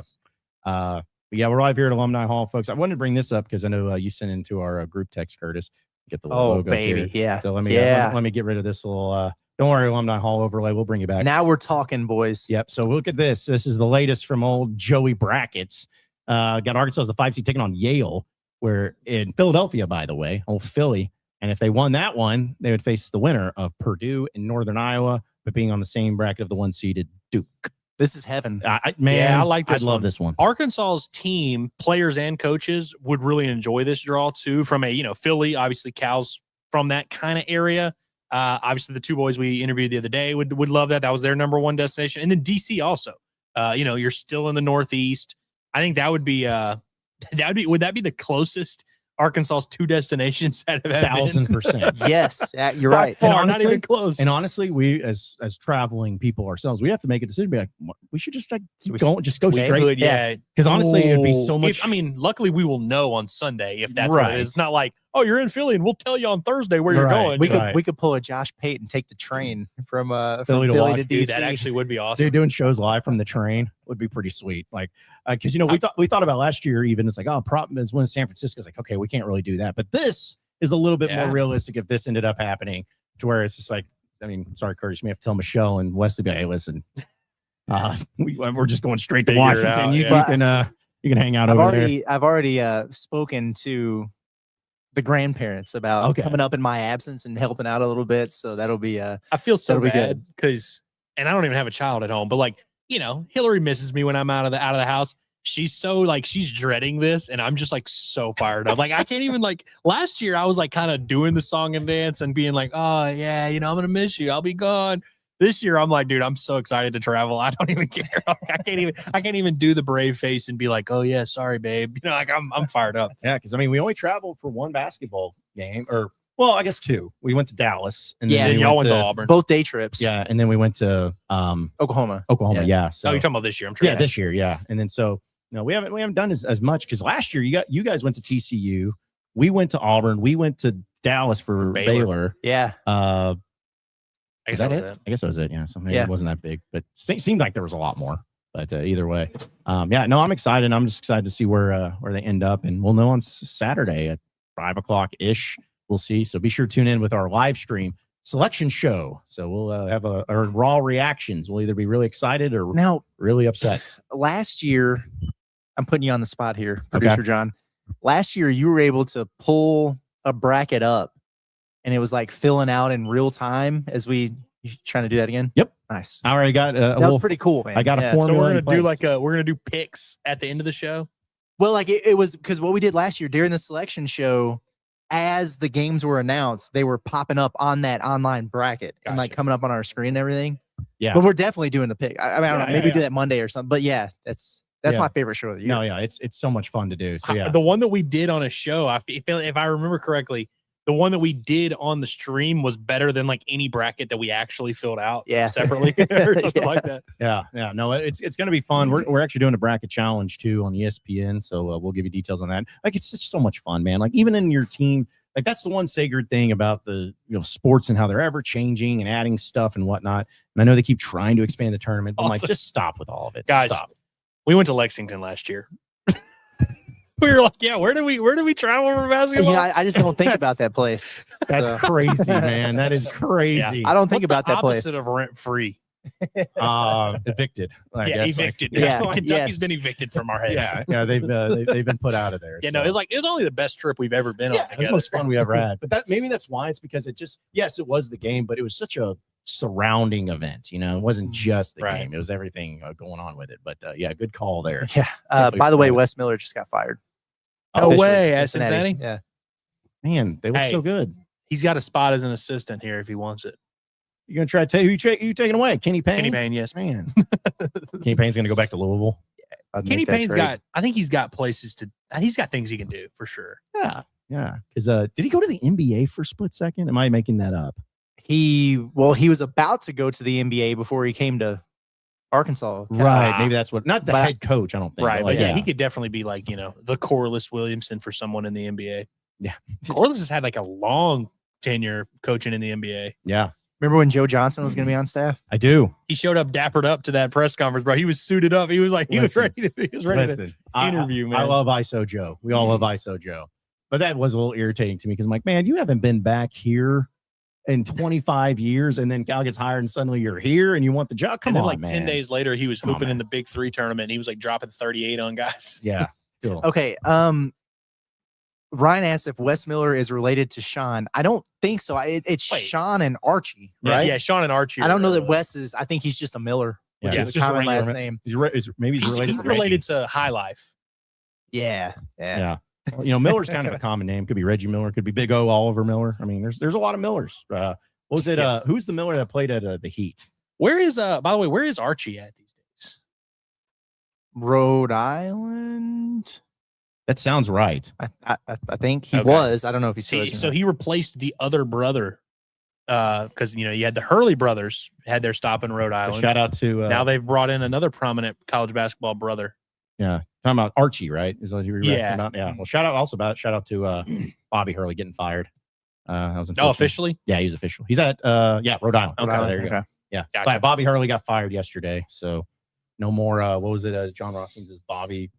but yeah, we're live here at Alumni Hall, folks. I wanted to bring this up because I know you sent into our group text, Curtis. Get the little logos baby. here. Yeah. So let me get rid of this little. Don't worry, Alumni Hall overlay. We'll bring you back. Now we're talking, boys. Yep. So look at this. This is the latest from old Joey Brackets. Got Arkansas as the 5 seed taking on Yale. We're in Philadelphia, by the way, old Philly. And if they won that one, they would face the winner of Purdue and Northern Iowa, but being on the same bracket of the 1-seeded Duke. This is heaven. Yeah, I like this I love one. this one. Arkansas's team, players and coaches would really enjoy this draw too. From Philly, obviously Cal's from that kind of area. Obviously the 2 boys we interviewed the other day would love that. That was their number 1 destination. And then DC also. You're still in the Northeast. I think that would be would that be the closest Arkansas's 2 destinations that have ever been? 1,000%. Yes, you're right. Far, And honestly- not even close. And honestly, we as traveling people ourselves, we have to make a decision. Be like, we should just We go should- straight. yeah. Because honestly, it'd be so much. Luckily we will know on Sunday if that's Right. what it is. It's not like, oh, you're in Philly and we'll tell you on Thursday where you're Right. going. We could pull a Josh Payton, take the train from Philly to Philly watch. to Dude, DC. that actually would be awesome. Dude, doing shows live from the train would be pretty sweet. Like, because we thought about last year. Even it's like, oh, problem is when San Francisco's like, okay, we can't really do that. But this is a little bit more realistic if this ended up happening, to where it's just like, I mean, sorry, Curtis, you may have to tell Michelle and Wesley, be like, hey, listen, we're just going straight to Figure it Washington. out, You can hang out I've over there. already spoken to the grandparents about coming up in my absence and helping out a little bit. So that'll be I feel so that'll be bad because, and I don't even have a child at home, but Hillary misses me when I'm out of the house. She's so she's dreading this, and I'm just so fired up. I can't even last year I was kind of doing the song and dance and being like, oh yeah, I'm gonna miss you. I'll be gone. This year I'm like, dude, I'm so excited to travel. I don't even care. I can't even do the brave face and be like, oh yeah, sorry, babe. I'm fired up. Yeah, because we only traveled for 1 basketball game, or well, I guess 2. We went to Dallas, and then and we y'all went to Auburn. both day trips. Yeah, and then we went to Oklahoma. Yeah. So Oh, you're talking about this year? I'm sure. this year, yeah. And then so we haven't done as much because last year you guys went to TCU, we went to Auburn, we went to Dallas for Baylor. Yeah. I guess that was it. I guess that was it. Yeah. So maybe Yeah. it wasn't that big, but seemed like there was a lot more. But either way, I'm excited. I'm just excited to see where they end up, and we'll know on Saturday at 5:00 ish. We'll see. So be sure to tune in with our live stream selection show. So we'll have our raw reactions. We'll either be really excited or Now, really upset. last year, I'm putting you on the spot here, producer John. Last year, you were able to pull a bracket up, and it was filling out in real time as you trying to do that again? Yep. Nice. I already got That was pretty cool, man. I got a Yeah. formula. So we're in gonna do place. we're gonna do picks at the end of the show. Well, it was because what we did last year during the selection show, as the games were announced, they were popping up on that online bracket and Gotcha. coming up on our screen and everything. Yeah. But we're definitely doing the pick. I don't know. Yeah, Maybe yeah, do that Monday or something. But yeah, that's That's Yeah. my favorite show of the year. No, yeah, it's so much fun to do. So yeah, The one that we did on a show, I feel if I remember correctly, the one that we did on the stream was better than like any bracket that we actually filled out separately or something like that. yeah. No, it's going to be fun. We're actually doing a bracket challenge too on ESPN, so we'll give you details on that. Like it's just so much fun, man. Like even in your team, like that's the one sacred thing about the sports and how they're ever changing and adding stuff and whatnot. And I know they keep trying to expand the tournament, but I'm like, just stop with all of it, guys. Stop. We went to Lexington last year. We were like, yeah, where do we travel for basketball? I just don't think about that place. That's crazy, man. That is crazy. I don't think What's about the that place. opposite of rent free. Evicted. I guess, evicted. Yeah, Kentucky's been evicted from our heads. Yeah, they've been put out of there. Yeah, no, it was only the best trip we've ever been on it was together. the most fun we ever had. But maybe that's why. It's because it just it was the game, but it was such a surrounding event. It wasn't just the game; it was everything going on with it. But good call there. Yeah. By the way, Wes Miller just got fired. No Officially, way, at Cincinnati? Yeah. Man, they look so good. He's got a spot as an assistant here if he wants it. You're gonna try to tell who you taking away? Kenny Payne. Kenny Payne, yes, man. Kenny Payne's gonna go back to Louisville. Kenny Payne's got. I think he's got places to. He's got things he can do for sure. Yeah. Because did he go to the NBA for a split second? Am I making that up? He was about to go to the NBA before he came to Arkansas. Right. Maybe that's what. Not the head coach. I don't think. Right. But yeah, he could definitely be like the Corliss Williamson for someone in the NBA. Yeah. Corliss has had like a long tenure coaching in the NBA. Yeah. Remember when Joe Johnson was going to be on staff? I do. He showed up dappered up to that press conference, bro. He was suited up. He was like, he was ready to interview, man. I love ISO Joe. We all love ISO Joe. But that was a little irritating to me because I'm like, man, you haven't been back here in 25 years, and then Cal gets hired, and suddenly you're here and you want the job. Come on, man. 10 days later, he was hooping in the Big 3 tournament. And he was like dropping 38 on guys. Yeah. Cool. Okay. Ryan asked if Wes Miller is related to Sean. I don't think so. It's Sean and Archie, right? Yeah, Sean and Archie. I don't know that Wes is. I think he's just a Miller. Yeah, Which is a common last name. Maybe he's related to High Life. Yeah. Well, Miller's kind of a common name. Could be Reggie Miller. Could be Big O Oliver Miller. I mean, there's a lot of Millers. What was it? Who's the Miller that played at the Heat? Where is by the way, where is Archie at these days? Rhode Island. That sounds right. I think he was. I don't know if he's still. So he replaced the other brother because you had the Hurley brothers had their stop in Rhode Island. Shout out to now they've brought in another prominent college basketball brother. Yeah, talking about Archie, right? Is what you were asking about? Yeah. Well, shout out to Bobby Hurley getting fired. That was officially. Yeah, he's official. He's at Rhode Island. Okay, there you go. Yeah, gotcha. But Bobby Hurley got fired yesterday, so no more. What was it? John Rossing's Bobby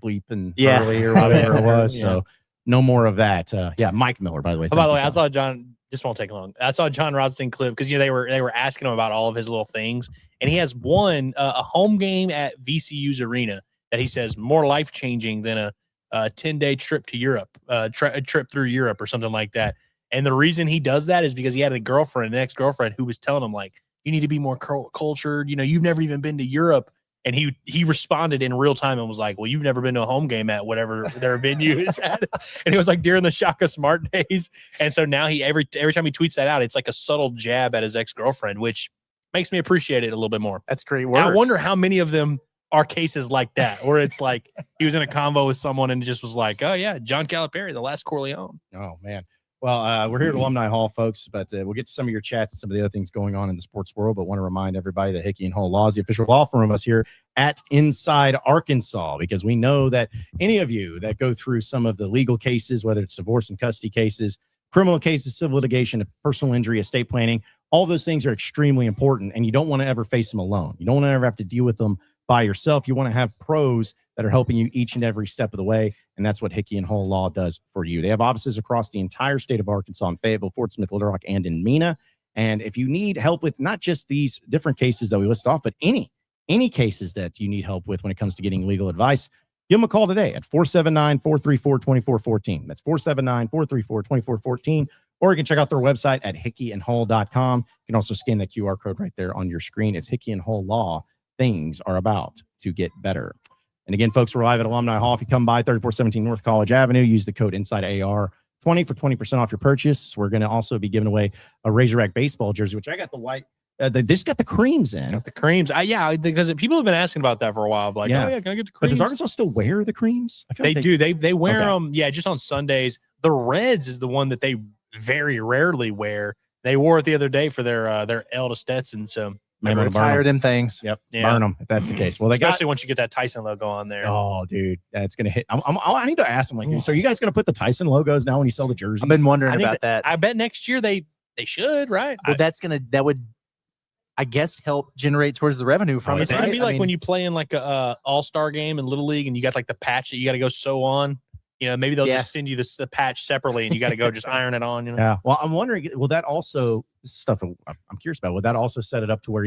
Bleep and Hurley or whatever it was. So no more of that. Mike Miller, by the way. By the way, I saw John. This won't take long. I saw a John Rodson clip because they were asking him about all of his little things, and he has one a home game at VCU's arena that he says more life changing than a 10-day trip to Europe, a trip through Europe or something like that. And the reason he does that is because he had an ex-girlfriend who was telling him like, you need to be more cultured. You've never even been to Europe. And he responded in real time and was like, well, you've never been to a home game at whatever their venue is at. And it was like during the Shaka Smart days. And so now every time he tweets that out, it's like a subtle jab at his ex-girlfriend, which makes me appreciate it a little bit more. That's great work. I wonder how many of them are cases like that, where it's like he was in a convo with someone and just was like, oh yeah, John Calipari, the last Corleone. Oh man. Well, we're here at Alumni Hall, folks, but we'll get to some of your chats and some of the other things going on in the sports world. But want to remind everybody that Hickey and Hall Law is the official law firm of us here at Inside Arkansas, because we know that any of you that go through some of the legal cases, whether it's divorce and custody cases, criminal cases, civil litigation, personal injury, estate planning, all those things are extremely important, and you don't want to ever face them alone. You don't want to ever have to deal with them by yourself. You want to have pros that are helping you each and every step of the way. And that's what Hickey and Hall Law does for you. They have offices across the entire state of Arkansas in Fayetteville, Fort Smith, Little Rock, and in Mena. And if you need help with not just these different cases that we list off, but any cases that you need help with when it comes to getting legal advice, give them a call today at 479-434-2414. That's 479-434-2414. Or you can check out their website at hickeyandhall.com. You can also scan the QR code right there on your screen. It's Hickey and Hall Law. Things are about to get better. And again, folks, we're live at Alumni Hall. If you come by 3417 North College Avenue, use the code INSIDEAR20 for 20% off your purchase. We're going to also be giving away a Razorback baseball jersey, which I got the white They just got the creams in. Got the creams. Yeah, because people have been asking about that for a while. Like, Yeah. oh yeah, can I get the But creams? does Arkansas still wear the creams? I feel They like do. They wear Okay. them. Yeah, just on Sundays. The Reds is the one that they very rarely wear. They wore it the other day for their L to Stetson. So Might wanna burn Retire 'em. them things. Yep, Yeah. burn them if that's the case. Well, they got. especially once you get that Tyson logo on there. Oh, dude, that's gonna hit. I need to ask them. Like, so are you guys gonna put the Tyson logos now when you sell the jerseys? I've been wondering I think about that. I bet next year they should, right? Well, that would, I guess, help generate towards the revenue from It's it. gonna Right? be like when you play in like a all-star game in Little League and you got like the patch that you got to go sew on. You know, maybe they'll Yeah. just send you the patch separately and you got to go just iron it on. You know, Yeah. Well, I'm wondering, will that also this is stuff I'm curious about? Will that also set it up to where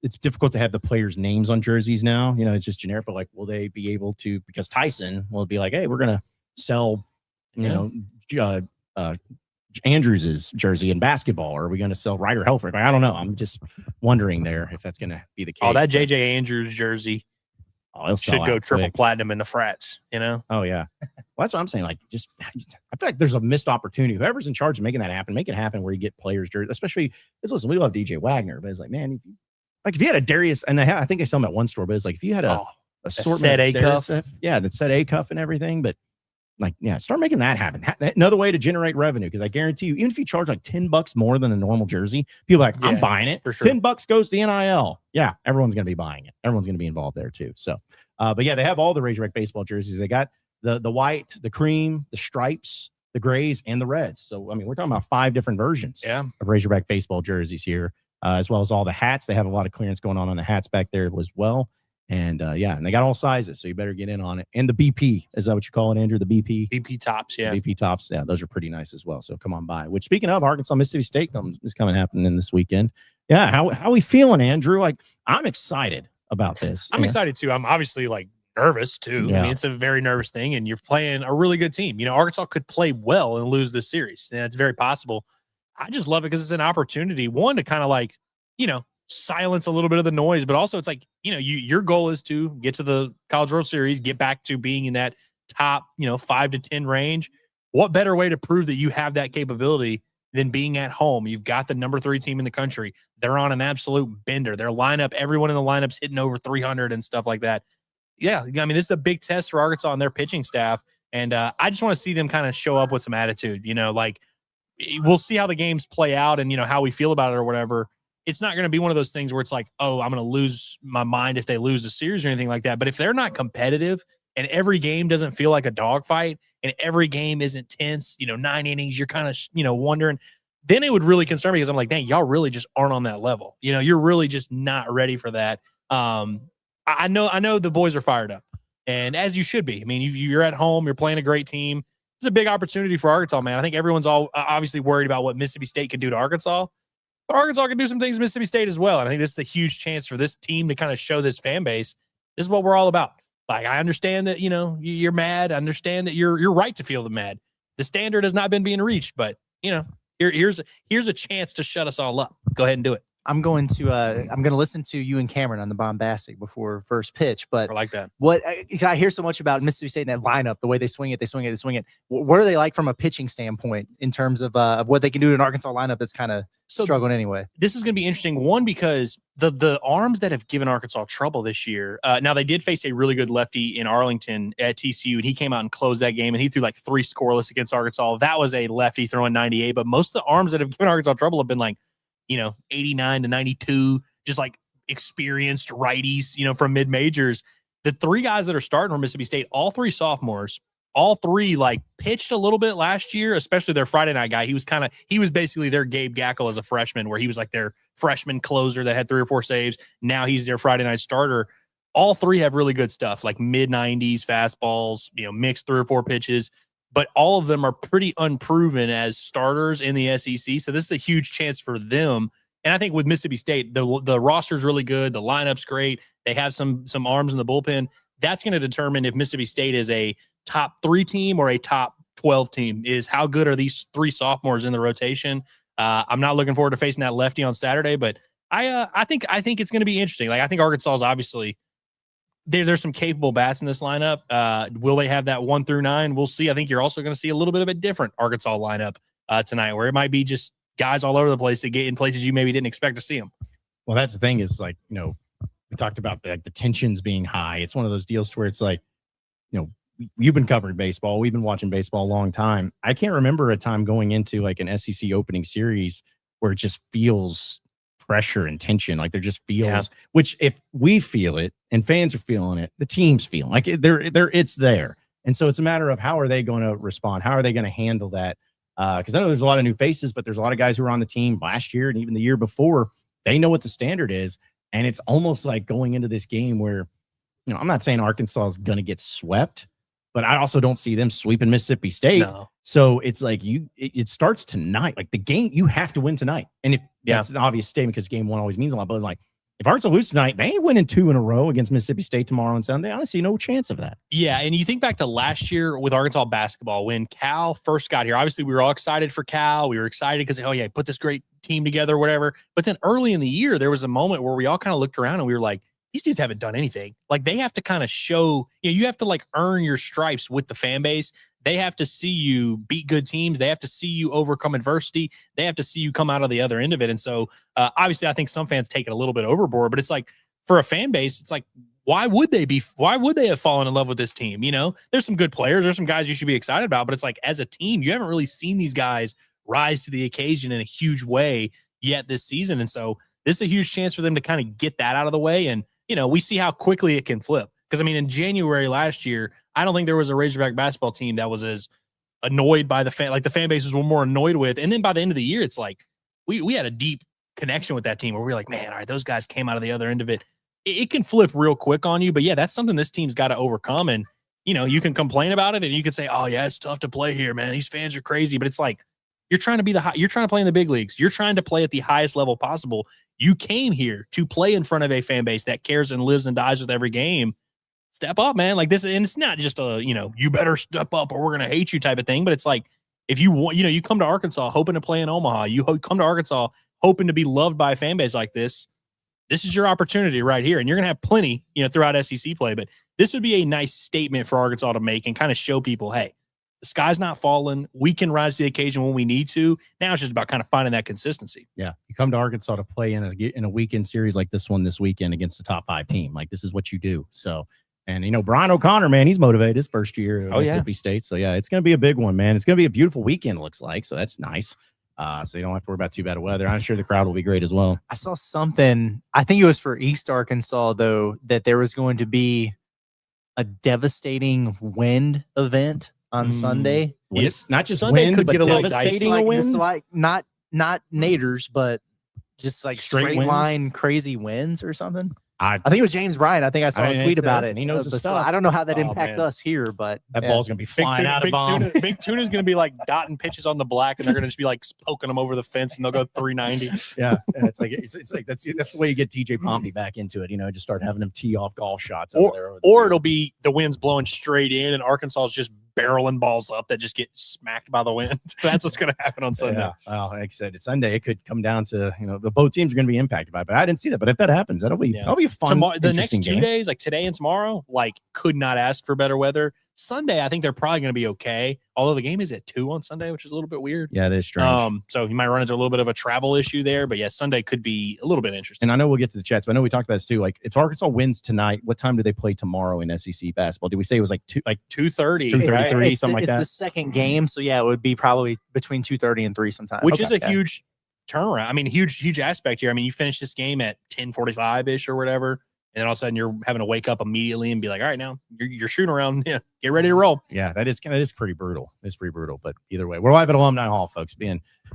it's difficult to have the players' names on jerseys now? It's just generic, but like, will they be able to? Because Tyson will be like, hey, we're gonna sell, Andrews's jersey in basketball, or are we going to sell Ryder Helfrich? I don't know. I'm just wondering there if that's going to be the case. oh, that JJ Andrews jersey He'll sell should go out triple quick. platinum in the frats. You know, Oh yeah, well, that's what I'm saying. Like, I feel like there's a missed opportunity. Whoever's in charge of making that happen, make it happen where you get players' jerseys. Especially, listen, we love DJ Wagner, but it's like, man, if you had a Darius, and I think they sell them at one store, but it's like if you had a assortment set of A Darius cuff. stuff, yeah, that set A cuff and everything, but. Like, yeah, start making that happen. Another way to generate revenue, because I guarantee you, even if you charge like $10 more than a normal jersey, people are like, I'm Yeah, buying it. for sure. $10 goes to NIL. Yeah, everyone's going to be buying it. Everyone's going to be involved there too. So, but yeah, they have all the Razorback baseball jerseys. They got the white, the cream, the stripes, the grays, and the reds. So, I mean, we're talking about 5 different versions yeah. of Razorback baseball jerseys here, as well as all the hats. They have a lot of clearance going on the hats back there as well. And and they got all sizes, so you better get in on it. And the BP, is that what you call it, Andrew? The BP? BP tops, yeah. BP tops, yeah, those are pretty nice as well. So come on by. Which, speaking of, Arkansas Mississippi State is coming happening this weekend. Yeah, how we feeling, Andrew? Like, I'm excited about this. I'm excited too. I'm obviously like nervous too. Yeah. I mean, it's a very nervous thing, and you're playing a really good team. Arkansas could play well and lose this series, and it's very possible. I just love it because it's an opportunity, one, to kind of like, silence a little bit of the noise, but also it's like, your goal is to get to the College World Series, get back to being in that top, 5 to 10 range. What better way to prove that you have that capability than being at home? You've got the number 3 team in the country. They're on an absolute bender. Their lineup, everyone in the lineup's hitting over 300 and stuff like that. Yeah, I mean, this is a big test for Arkansas and their pitching staff, and I just want to see them kind of show up with some attitude. Like, we'll see how the games play out and how we feel about it or whatever. It's not going to be one of those things where it's like, oh, I'm going to lose my mind if they lose the series or anything like that. But if they're not competitive and every game doesn't feel like a dogfight and every game isn't tense, 9 innings, you're kind of, wondering, then it would really concern me, because I'm like, dang, y'all really just aren't on that level. You're really just not ready for that. I know the boys are fired up, and as you should be. I mean, you're at home, you're playing a great team. It's a big opportunity for Arkansas, man. I think everyone's all obviously worried about what Mississippi State can do to Arkansas. But Arkansas can do some things in Mississippi State as well. And I think this is a huge chance for this team to kind of show this fan base, this is what we're all about. Like, I understand that, you're mad. I understand that you're right to feel the mad. The standard has not been being reached, but, here's a chance to shut us all up. Go ahead and do it. I'm going to listen to you and Cameron on the Bombastic before first pitch. But I like that. I hear so much about Mississippi State and that lineup, the way they swing it. What are they like from a pitching standpoint in terms of what they can do in an Arkansas lineup that's kind of struggling anyway? This is going to be interesting. One, because the arms that have given Arkansas trouble this year. Now, they did face a really good lefty in Arlington at TCU, and he came out and closed that game, and he threw like 3 scoreless against Arkansas. That was a lefty throwing 98, but most of the arms that have given Arkansas trouble have been like, 89 to 92, just like experienced righties, from mid-majors. The 3 guys that are starting for Mississippi State, all 3 sophomores, all 3 like pitched a little bit last year, especially their Friday night guy. He was basically their Gabe Gackle as a freshman, where he was like their freshman closer that had 3 or 4 saves. Now he's their Friday night starter. All 3 have really good stuff, like mid-90s fastballs, mixed 3 or 4 pitches. But all of them are pretty unproven as starters in the SEC. So this is a huge chance for them. And I think with Mississippi State, the roster's really good. The lineup's great. They have some arms in the bullpen. That's going to determine if Mississippi State is a top 3 team or a top 12 team, is how good are these 3 sophomores in the rotation. I'm not looking forward to facing that lefty on Saturday, but I think it's going to be interesting. Like, I think Arkansas is obviously there's some capable bats in this lineup. Will they have that 1 through 9? We'll see. I think you're also going to see a little bit of a different Arkansas lineup tonight, where it might be just guys all over the place that get in places you maybe didn't expect to see them. Well, that's the thing is like, we talked about the tensions being high. It's one of those deals to where it's like, you've been covering baseball. We've been watching baseball a long time. I can't remember a time going into like an SEC opening series where it just feels pressure and tension. Like there just feels, which if we feel it and fans are feeling it, the team's feeling like it's there. And so it's a matter of how are they going to respond? How are they going to handle that? Because I know there's a lot of new faces, but there's a lot of guys who were on the team last year and even the year before. They know what the standard is. And it's almost like going into this game where, I'm not saying Arkansas is going to get swept, but I also don't see them sweeping Mississippi State. No. So it's like it starts tonight. Like the game, you have to win tonight. And if that's an obvious statement because game one always means a lot, but like if Arkansas loses tonight, they ain't winning 2 in a row against Mississippi State tomorrow and Sunday. I see no chance of that. Yeah, and you think back to last year with Arkansas basketball when Cal first got here. Obviously, we were all excited for Cal. We were excited because, put this great team together, whatever. But then early in the year, there was a moment where we all kind of looked around and we were like, these dudes haven't done anything. Like they have to kind of show, you have to like earn your stripes with the fan base. They have to see you beat good teams. They have to see you overcome adversity. They have to see you come out of the other end of it. And so obviously I think some fans take it a little bit overboard, but it's like for a fan base, it's like, why would they have fallen in love with this team? There's some good players. There's some guys you should be excited about, but it's like as a team, you haven't really seen these guys rise to the occasion in a huge way yet this season. And so this is a huge chance for them to kind of get that out of the way. And, we see how quickly it can flip. Because, in January last year, I don't think there was a Razorback basketball team that was as annoyed by the fan bases were more annoyed with. And then by the end of the year, it's like we had a deep connection with that team where we were like, man, all right, those guys came out of the other end of it. It can flip real quick on you. But, yeah, that's something this team's got to overcome. And, you can complain about it and you can say, oh, yeah, it's tough to play here, man. These fans are crazy. But it's like, you're trying to play in the big leagues. You're trying to play at the highest level possible. You came here to play in front of a fan base that cares and lives and dies with every game. Step up, man. Like this, and it's not just a, you better step up or we're going to hate you type of thing. But it's like, if you want, you come to Arkansas hoping to play in Omaha, you come to Arkansas hoping to be loved by a fan base like this. This is your opportunity right here. And you're going to have plenty, throughout SEC play. But this would be a nice statement for Arkansas to make and kind of show people, hey, the sky's not falling. We can rise to the occasion when we need to. Now it's just about kind of finding that consistency. Yeah. You come to Arkansas to play in a weekend series like this one this weekend against the top 5 team. Like this is what you do. So, and Brian O'Connor, man, he's motivated his first year at Mississippi State. So yeah, it's going to be a big one, man. It's going to be a beautiful weekend, it looks like. So that's nice. So you don't have to worry about too bad of weather. I'm sure the crowd will be great as well. I saw something, I think it was for East Arkansas though, that there was going to be a devastating wind event on Sunday. Yes, not just Sunday wind, but get a little devastating wind. It's like not naders, but just like straight line crazy winds or something. I think it was James Bryant. I think I saw a tweet about it. He knows the stuff. I don't know how that impacts us here, but that ball's gonna be flying out of bomb. Big Tuna's gonna be like dotting pitches on the black, and they're gonna just be like poking them over the fence, and they'll go 390. Yeah, it's like that's the way you get TJ Pompey back into it. Just start having him tee off golf shots. Or it'll be the wind's blowing straight in, and Arkansas is just barreling balls up that just get smacked by the wind. That's what's going to happen on Sunday. Yeah. Well, like I said, it's Sunday. It could come down to, the both teams are going to be impacted by it, but I didn't see that. But if that happens, that'll be a fun, the next 2 days, like today and tomorrow, like could not ask for better weather. Sunday, I think they're probably going to be okay. Although the game is at 2 on Sunday, which is a little bit weird. Yeah, it is strange. So you might run into a little bit of a travel issue there. But yeah, Sunday could be a little bit interesting. And I know we'll get to the chats, but I know we talked about this too. Like if Arkansas wins tonight, what time do they play tomorrow in SEC basketball? Did we say it was like 2:30, 2:33, something like that? It's the second game, so yeah, it would be probably between 2:30 and 3 sometime. Which is a huge turnaround. I mean, huge aspect here. I mean, you finish this game at 10:45 ish or whatever. And then all of a sudden you're having to wake up immediately and be like, all right, now you're shooting around. Yeah, get ready to roll. Yeah, that is pretty brutal. It's pretty brutal. But either way, we're live at Alumni Hall, folks.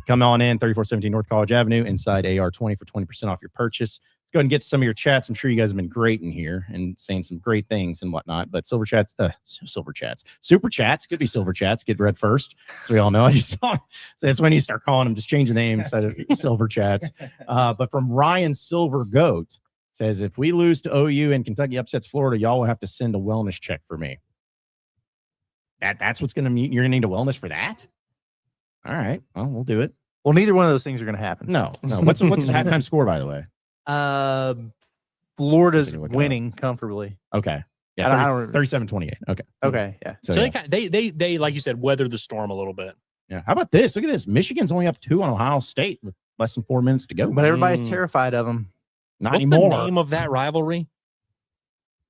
Come on in, 3417 North College Avenue, inside AR20 for 20% off your purchase. Let's go ahead and get to some of your chats. I'm sure you guys have been great in here and saying some great things and whatnot. But super chats, super chats, could be silver chats. Get read first, so we all know. I just saw. So that's when you start calling them. Just change the name instead of silver chats. But from Ryan Silver Goat. Says, if we lose to OU and Kentucky upsets Florida, y'all will have to send a wellness check for me. That's what's going to mean. You're going to need a wellness for that? All right. Well, we'll do it. Well, neither one of those things are going to happen. No. What's the halftime score, by the way? Florida's winning comfortably. Okay. Yeah, 37-28. Okay. Okay. Yeah. So they like you said, weather the storm a little bit. Yeah. How about this? Look at this. Michigan's only up 2 on Ohio State with less than 4 minutes to go. But everybody's terrified of them. Not What's anymore. the name of that rivalry?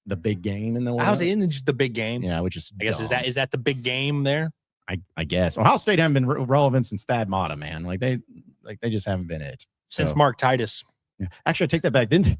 The big game in the I was in just the big game. Yeah, which is I guess dumb. is that the big game there? I guess Ohio State haven't been relevant since Thad Matta, man. Like they just haven't been it Since So- Mark Titus. Yeah. Actually, I take that back. Didn't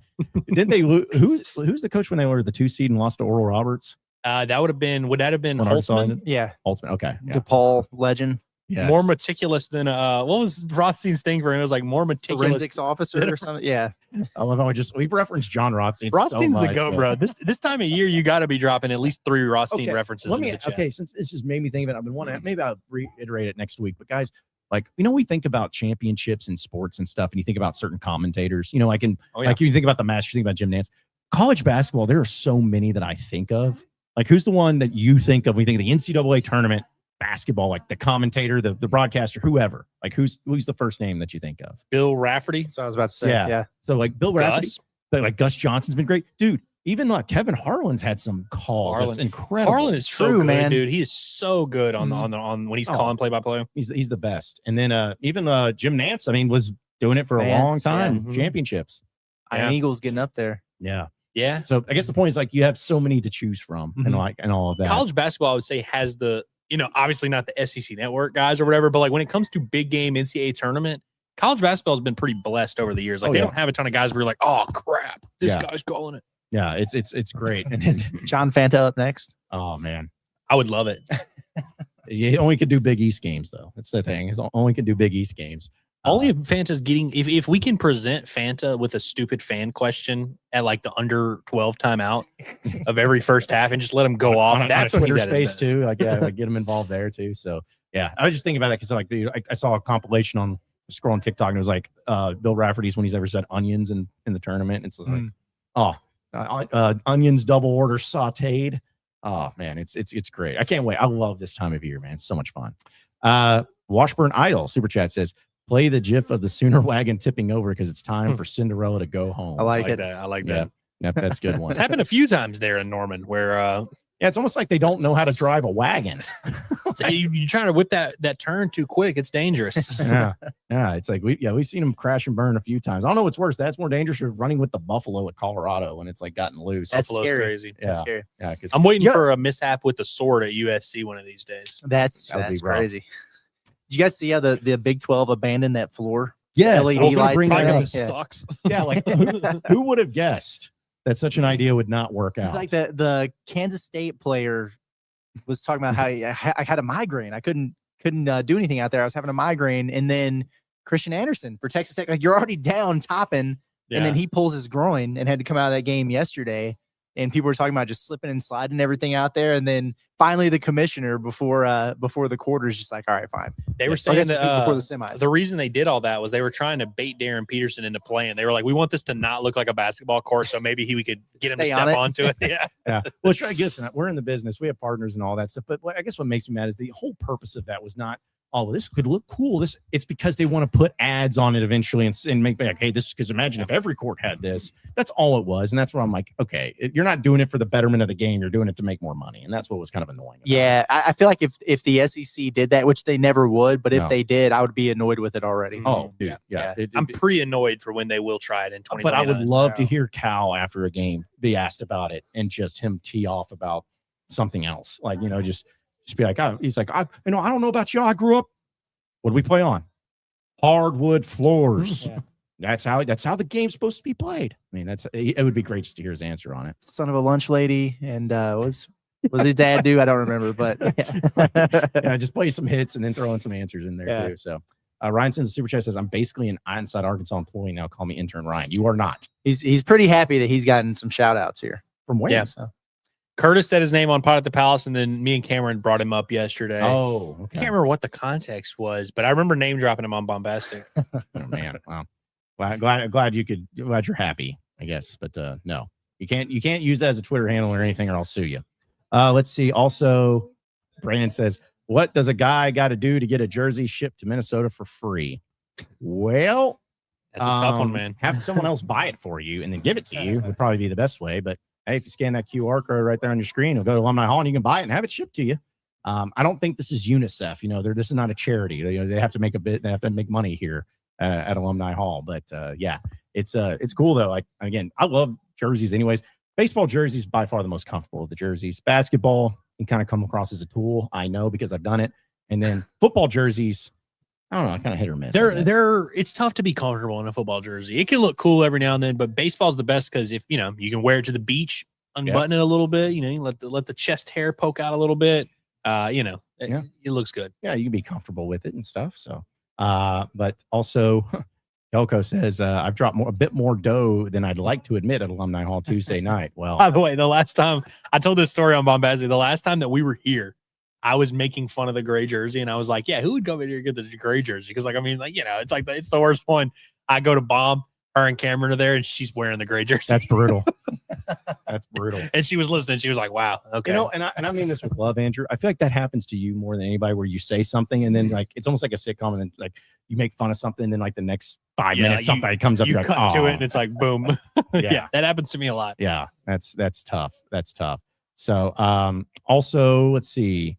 they? Who's the coach when they were the 2 seed and lost to Oral Roberts? Would that have been When Arkansas Holtzman? ended? Yeah. Holtzman. Okay. Yeah. DePaul legend, Yes. More meticulous than what was Rothstein's thing for him? It was like more meticulous. forensics officer or something. Yeah. I love how we've referenced John Rothstein. Rothstein's so the much, go, but- bro. This time of year, you got to be dropping at least 3 Rothstein Okay, references. Let into me. the chat. Okay, since this just made me think of it, I've been wanting. Maybe I'll reiterate it next week. But guys, like we think about championships and sports and stuff, and you think about certain commentators. Like like you think about the Masters, you think about Jim Nantz. College basketball, there are so many that I think of. Like who's the one that you think of when you think of the NCAA tournament basketball? Like the commentator, the broadcaster, whoever. Like who's the first name that you think of? Bill Rafferty. So I was about to say, Yeah. yeah. So like Bill Rafferty, Gus. like Gus Johnson's been great, dude. Even Kevin Harlan's had some calls. That's incredible. Harlan is so True, good, man. dude. He is so good on when he's calling play by play. He's the best. And then even Jim Nantz, I mean, was doing it for a Nantz, long time. yeah. Mhm. Championships. Iron Eagles getting up there. Yeah. Yeah. So I guess the point is like you have so many to choose from and all of that. College basketball, I would say, has the, obviously not the SEC network guys or whatever, but like when it comes to big game NCAA tournament, college basketball has been pretty blessed over the years. Like they don't have a ton of guys where you're like, oh crap, this guy's calling it. Yeah, it's great. And then John Fanta up next. oh man. I would love it. You only could do Big East games though. That's the thing. Is only can do Big East games. Only if Fanta's getting, if we can present Fanta with a stupid fan question at like the under 12 timeout of every first half and just let him go off. That's on what Twitter he space too. Like like get them involved there too. So yeah, I was just thinking about that because like I saw a compilation on scrolling TikTok and it was like Bill Rafferty's when he's ever said onions in the tournament. It's like onions double order sauteed. Oh man, it's great. I can't wait. I love this time of year, man. It's so much fun. Washburn Idol super chat says, play the gif of the Sooner wagon tipping over because it's time for Cinderella to go home. I like it. That. I like that. Yep, that's a good one. It's happened a few times there in Norman where it's almost like they don't know how to drive a wagon. you're trying to whip that turn too quick. It's dangerous. yeah. It's like we've seen them crash and burn a few times. I don't know what's worse. That's more dangerous for running with the buffalo at Colorado when it's like gotten loose. That's Buffalo's scary. crazy. That's scary. Yeah. I'm waiting for a mishap with the sword at USC one of these days. That's That would be rough. crazy. Did you guys see how the Big 12 abandoned that floor? Yes, LED I was gonna lights bring that probably up. Yeah. Sucks. Yeah, like who would have guessed that such an idea would not work out? It's like the Kansas State player was talking about how I had a migraine. I couldn't do anything out there. I was having a migraine, and then Christian Anderson for Texas Tech, like you're already down topping, and then he pulls his groin and had to come out of that game yesterday. And people were talking about just slipping and sliding everything out there, and then finally the commissioner before the quarters just like, all right, fine. They were I saying guess that before the semis. the reason they did all that was they were trying to bait Darren Peterson into playing. They were like, we want this to not look like a basketball court, so maybe we could get him to Stay step on it. onto it. Yeah. Yeah. Well, try to guess. We're in the business. We have partners and all that stuff. But I guess what makes me mad is the whole purpose of that was not, oh, this could look cool. It's because they want to put ads on it eventually and make like, hey, this, because imagine if every court had this. That's all it was. And that's where I'm like, okay, you're not doing it for the betterment of the game. You're doing it to make more money. And that's what was kind of annoying. Yeah, I feel like if the SEC did that, which they never would, but if they did, I would be annoyed with it already. Oh, dude. Yeah. I'm pretty annoyed for when they will try it in 2029. But I would love to hear Cal after a game be asked about it and just him tee off about something else. Like, just be like, he's like, I don't know about you. I grew up. What do we play on? Hardwood floors. Yeah. That's how the game's supposed to be played. I mean, it would be great just to hear his answer on it. Son of a lunch lady, and what did dad do? I don't remember, but Yeah, just play some hits and then throw in some answers in there too. So Ryan sends a super chat, says, I'm basically an Inside Arkansas employee now. Call me intern Ryan. You are not. He's pretty happy that he's gotten some shout outs here. From where? Yeah. So. Curtis said his name on Pot at the Palace, and then me and Cameron brought him up yesterday. Oh, I okay. can't remember what the context was, but I remember name dropping him on Bombastic. Oh man, wow. Glad you're happy, I guess. But no, you can't use that as a Twitter handle or anything, or I'll sue you. Let's see. Also, Brandon says, what does a guy got to do to get a jersey shipped to Minnesota for free? Well, That's a tough one, man. Have someone else buy it for you and then give it to you would probably be the best way. But hey, if you scan that QR code right there on your screen, it'll go to Alumni Hall and you can buy it and have it shipped to you. I don't think this is UNICEF. This is not a charity. They have to make they have to make money here at Alumni Hall. But yeah, it's cool though. Like again, I love jerseys anyways. Baseball jerseys by far the most comfortable of the jerseys. Basketball can kind of come across as a tool. I know because I've done it. And then football jerseys, I don't know, kind of hit or miss. It's tough to be comfortable in a football jersey. It can look cool every now and then, but baseball's the best because if you can wear it to the beach, unbutton it a little bit. You let the chest hair poke out a little bit. It looks good. Yeah, you can be comfortable with it and stuff. So, but also. Elko says, I've dropped a bit more dough than I'd like to admit at Alumni Hall Tuesday night. Well, by the way, the last time I told this story on Bombazzi, the last time that we were here, I was making fun of the gray jersey, and I was like, yeah, who would come in here and get the gray jersey? Because, it's the worst one. I go to Bomb, her and Cameron are there, and she's wearing the gray jersey. That's brutal. That's brutal. And she was listening. She was like, wow. Okay. And I mean this with love, Andrew. I feel like that happens to you more than anybody where you say something and then like it's almost like a sitcom and then like you make fun of something and then like the next 5 minutes something comes up. You you're cut like, to it and it's like boom. Yeah. That happens to me a lot. Yeah, that's tough. That's tough. So also let's see.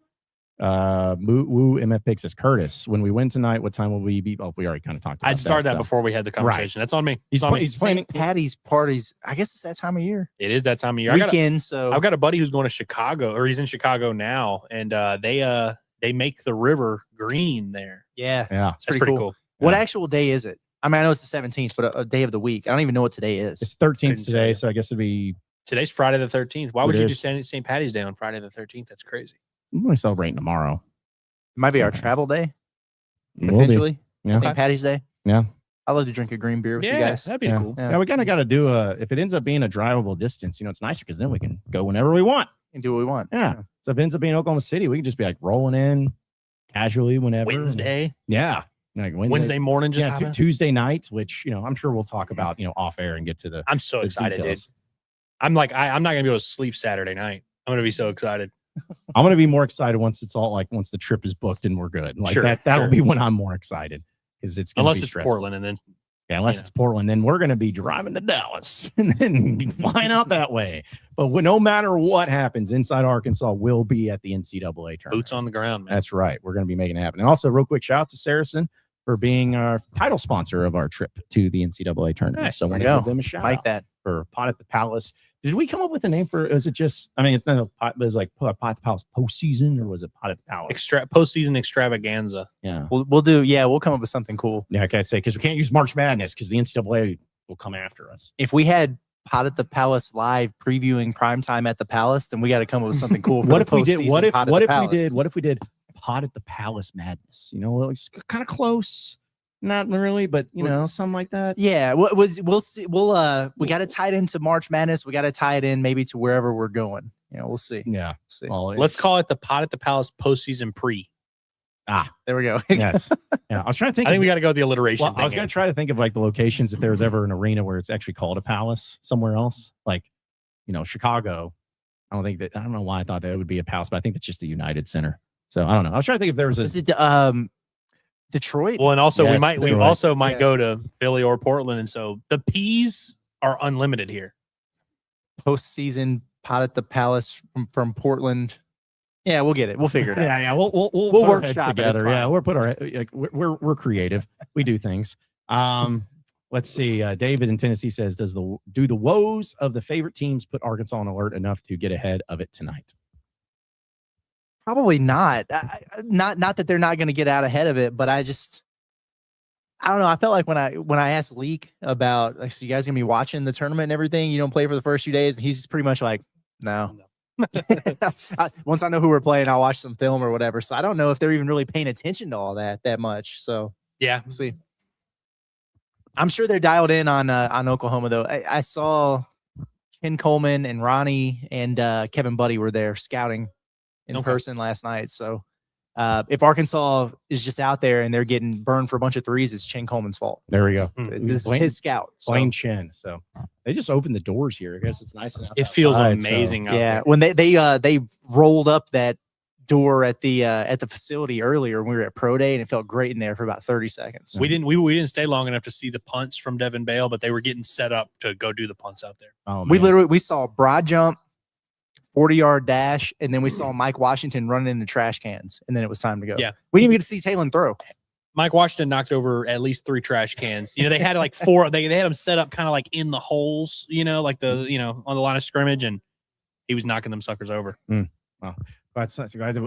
Woo MF Pig says, Curtis, when we win tonight, what time will we be? Oh, we already kind of talked about I'd start that before we had the conversation. Right. That's on me. He's planning Patty's parties. I guess it's that time of year. It is that time of year. Weekend. I've got a buddy who's going to Chicago, or he's in Chicago now, and they make the river green there. Yeah. It's pretty cool. What actual day is it? I mean, I know it's the 17th, but a day of the week. I don't even know what today is. It's 13th today, so I guess it'd be. Today's Friday the 13th. Why would you do St. Patty's Day on Friday the 13th? That's crazy. I'm going to celebrate tomorrow. It might be our travel day, potentially. Yeah. St. Patty's Day. Yeah. I love to drink a green beer with you guys. That'd be cool. Yeah, we kind of got to do if it ends up being a drivable distance, it's nicer because then we can go whenever we want and do what we want. Yeah. So if it ends up being Oklahoma City, we can just be like rolling in casually whenever. Wednesday. Yeah. Like Wednesday morning. Tuesday nights, which, I'm sure we'll talk about, off air and get to the. I'm so excited, dude. I'm like, I'm not going to be able to sleep Saturday night. I'm going to be so excited. I'm going to be more excited once the trip is booked and we're good. Like that'll be when I'm more excited because it's unless it's Portland and then it's Portland, then we're going to be driving to Dallas and then flying out that way. But no matter what happens, Inside Arkansas will be at the NCAA tournament. Boots on the ground, man. That's right. We're going to be making it happen. And also, real quick shout out to SARACEN for being our title sponsor of our trip to the NCAA tournament. Nice. So we're going to give them a shout like out that for Pot at the Palace. Did we come up with a name for? Was it just? I mean, it was like Pot at the Palace postseason, or was it Pot at the Palace? Postseason extravaganza. Yeah, we'll come up with something cool. Yeah, like I say, because we can't use March Madness because the NCAA will come after us. If we had Pot at the Palace live previewing primetime at the Palace, then we got to come up with something cool. What if we did? What if we did Pot at the Palace Madness? It's kind of close. Not really, but something like that. Yeah, we'll see. We got to tie it into March Madness. We got to tie it in maybe to wherever we're going. We'll see. Yeah, see. Let's call it the Pot at the Palace postseason pre. There we go. Yes. Yeah, I was trying to think. I think we got to go with the alliteration. I was going to try to think of like the locations if there was ever an arena where it's actually called a palace somewhere else, like Chicago. I don't know why I thought that would be a palace, but I think it's just the United Center. So I don't know. I was trying to think if there was Is it Detroit? Well, and also Yes, we might go to Philly or Portland, and so the P's are unlimited here. Postseason Pot at the Palace from Portland. Yeah, we'll get it. We'll figure it out. Yeah. We'll workshop together. Yeah, we're creative. We do things. Let's see. David in Tennessee says, do the woes of the favorite teams put Arkansas on alert enough to get ahead of it tonight? Probably not. Not that they're not going to get out ahead of it, but I don't know. I felt like when I asked Leak about, like, so you guys gonna be watching the tournament and everything, you don't play for the first few days, and he's pretty much like, no. Once I know who we're playing, I'll watch some film or whatever. So I don't know if they're even really paying attention to all that much. So yeah, we'll see. I'm sure they're dialed in on Oklahoma though. I saw Ken Coleman and Ronnie and Kevin Buddy were there scouting in person last night. So if Arkansas is just out there and they're getting burned for a bunch of threes, it's Chen Coleman's fault. There we go. This is his scout. Blaine Chen. So they just opened the doors here. I guess it's nice enough. It feels amazing. So. Yeah, when they rolled up that door at the facility earlier when we were at Pro Day, and it felt great in there for about 30 seconds. We didn't stay long enough to see the punts from Devin Bale, but they were getting set up to go do the punts out there. Oh, we saw a broad jump, 40-yard dash, and then we saw Mike Washington running in the trash cans, and then it was time to go. Yeah. We didn't even get to see Taylor throw. Mike Washington knocked over at least 3 trash cans. You know, they had like 4. They had them set up kind of like in the holes. You know, like on the line of scrimmage, and he was knocking them suckers over. Well,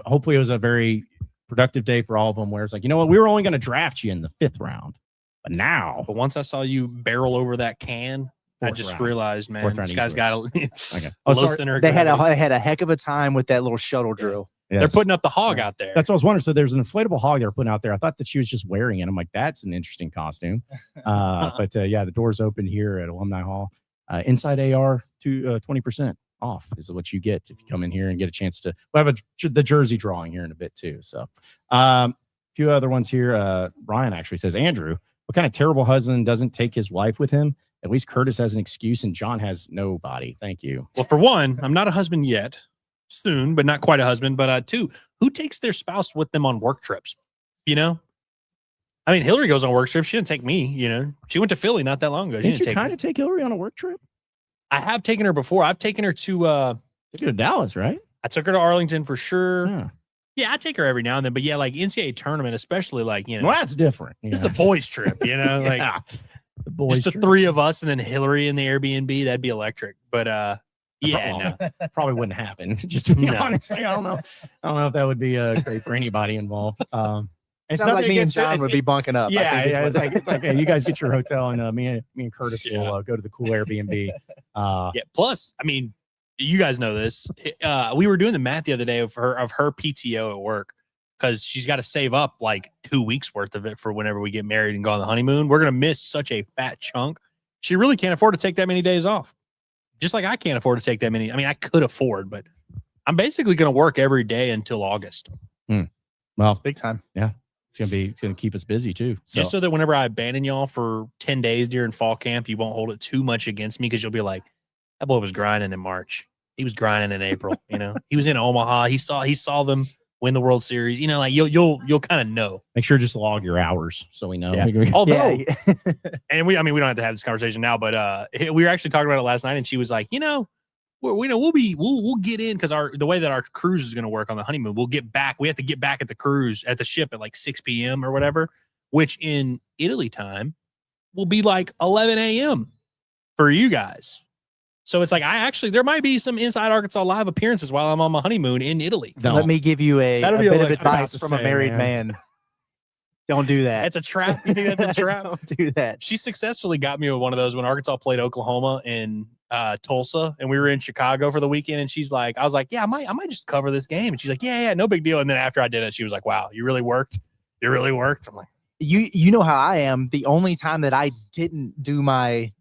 hopefully it was a very productive day for all of them. Where it's like, you know what, we were only going to draft you in the 5th round, but now. But once I saw you barrel over that can, I just realized, man, this guy's got a low thinner. They had a heck of a time with that little shuttle drill. Yes. They're putting up the hog out there. That's what I was wondering. So there's an inflatable hog they were putting out there. I thought that she was just wearing it. I'm like, that's an interesting costume. But the doors open here at Alumni Hall. Inside AR to 20% off is what you get if you come in here and get a chance to. We'll have the jersey drawing here in a bit too. So a few other ones here. Ryan actually says, Andrew, what kind of terrible husband doesn't take his wife with him? At least Curtis has an excuse and John has nobody. Thank you. Well, for one, I'm not a husband yet. Soon, but not quite a husband. But 2, who takes their spouse with them on work trips? You know, I mean, Hillary goes on work trips. She didn't take me. You know, she went to Philly not that long ago. Didn't you kind of take Hillary on a work trip? I have taken her before. I've taken her to Dallas, right? I took her to Arlington for sure. Yeah, I take her every now and then. But yeah, like NCAA tournament, especially like, you know, well, that's different. It's a boys trip, you know, like the boys just the 3 of us and then Hillary in the Airbnb. That'd be electric. But yeah, no, probably wouldn't happen. Just to be honest, I don't know if that would be great for anybody involved. It sounds like me and John would be bunking up. Yeah, it's like hey, you guys get your hotel, and me and Curtis will go to the cool Airbnb. Yeah. Plus, I mean, you guys know this. We were doing the math the other day of her PTO at work because she's got to save up like 2 weeks worth of it for whenever we get married and go on the honeymoon. We're gonna miss such a fat chunk. She really can't afford to take that many days off. Just like I can't afford to take that many. I mean, I could afford, but I'm basically going to work every day until August. Well, it's big time. Yeah. It's going to keep us busy too. Just so that whenever I abandon y'all for 10 days during fall camp, you won't hold it too much against me. Cause you'll be like, that boy was grinding in March. He was grinding in April. You know, he was in Omaha. He saw them win the World Series. You know, like you'll kind of know. Make sure to just log your hours so we know. Yeah. Although, and we don't have to have this conversation now, but we were actually talking about it last night, and she was like, you know, we'll get in because the way that our cruise is going to work on the honeymoon, we'll get back. We have to get back at the ship at like 6 p.m. or whatever, which in Italy time will be like 11 a.m. for you guys. So it's like there might be some Inside Arkansas Live appearances while I'm on my honeymoon in Italy. Let me give you a bit of advice from a married man. Don't do that. It's a trap. You think that's a trap? Don't do that. She successfully got me with one of those when Arkansas played Oklahoma in Tulsa, and we were in Chicago for the weekend. And she's like, I was like, yeah, I might just cover this game. And she's like, yeah, no big deal. And then after I did it, she was like, wow, you really worked. You really worked. I'm like, you know how I am. The only time that I didn't do my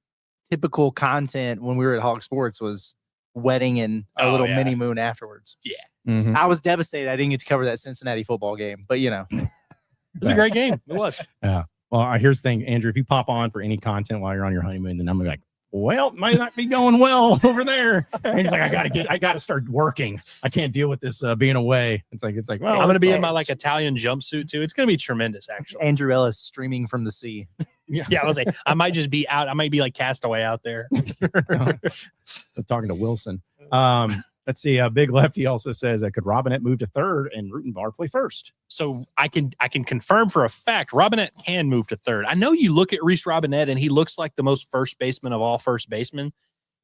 typical content when we were at Hog Sports was wedding and a little mini moon afterwards. Yeah. Mm-hmm. I was devastated I didn't get to cover that Cincinnati football game, but you know. It was a great game. It was. Yeah. Well, here's the thing, Andrew, if you pop on for any content while you're on your honeymoon, then I'm gonna be like, well, it might not be going well over there. And he's like, I gotta start working. I can't deal with this being away. It's like, well, I'm gonna be in my like Italian jumpsuit too. It's gonna be tremendous, actually. Andrew Ellis streaming from the sea. Yeah, I was like, I might just be out. I might be like Castaway out there. Talking to Wilson. Let's see. Big Lefty also says, could Robinette move to third and Rutenbar play first? So I can confirm for a fact Robinette can move to third. I know you look at Reese Robinette and he looks like the most first baseman of all first basemen.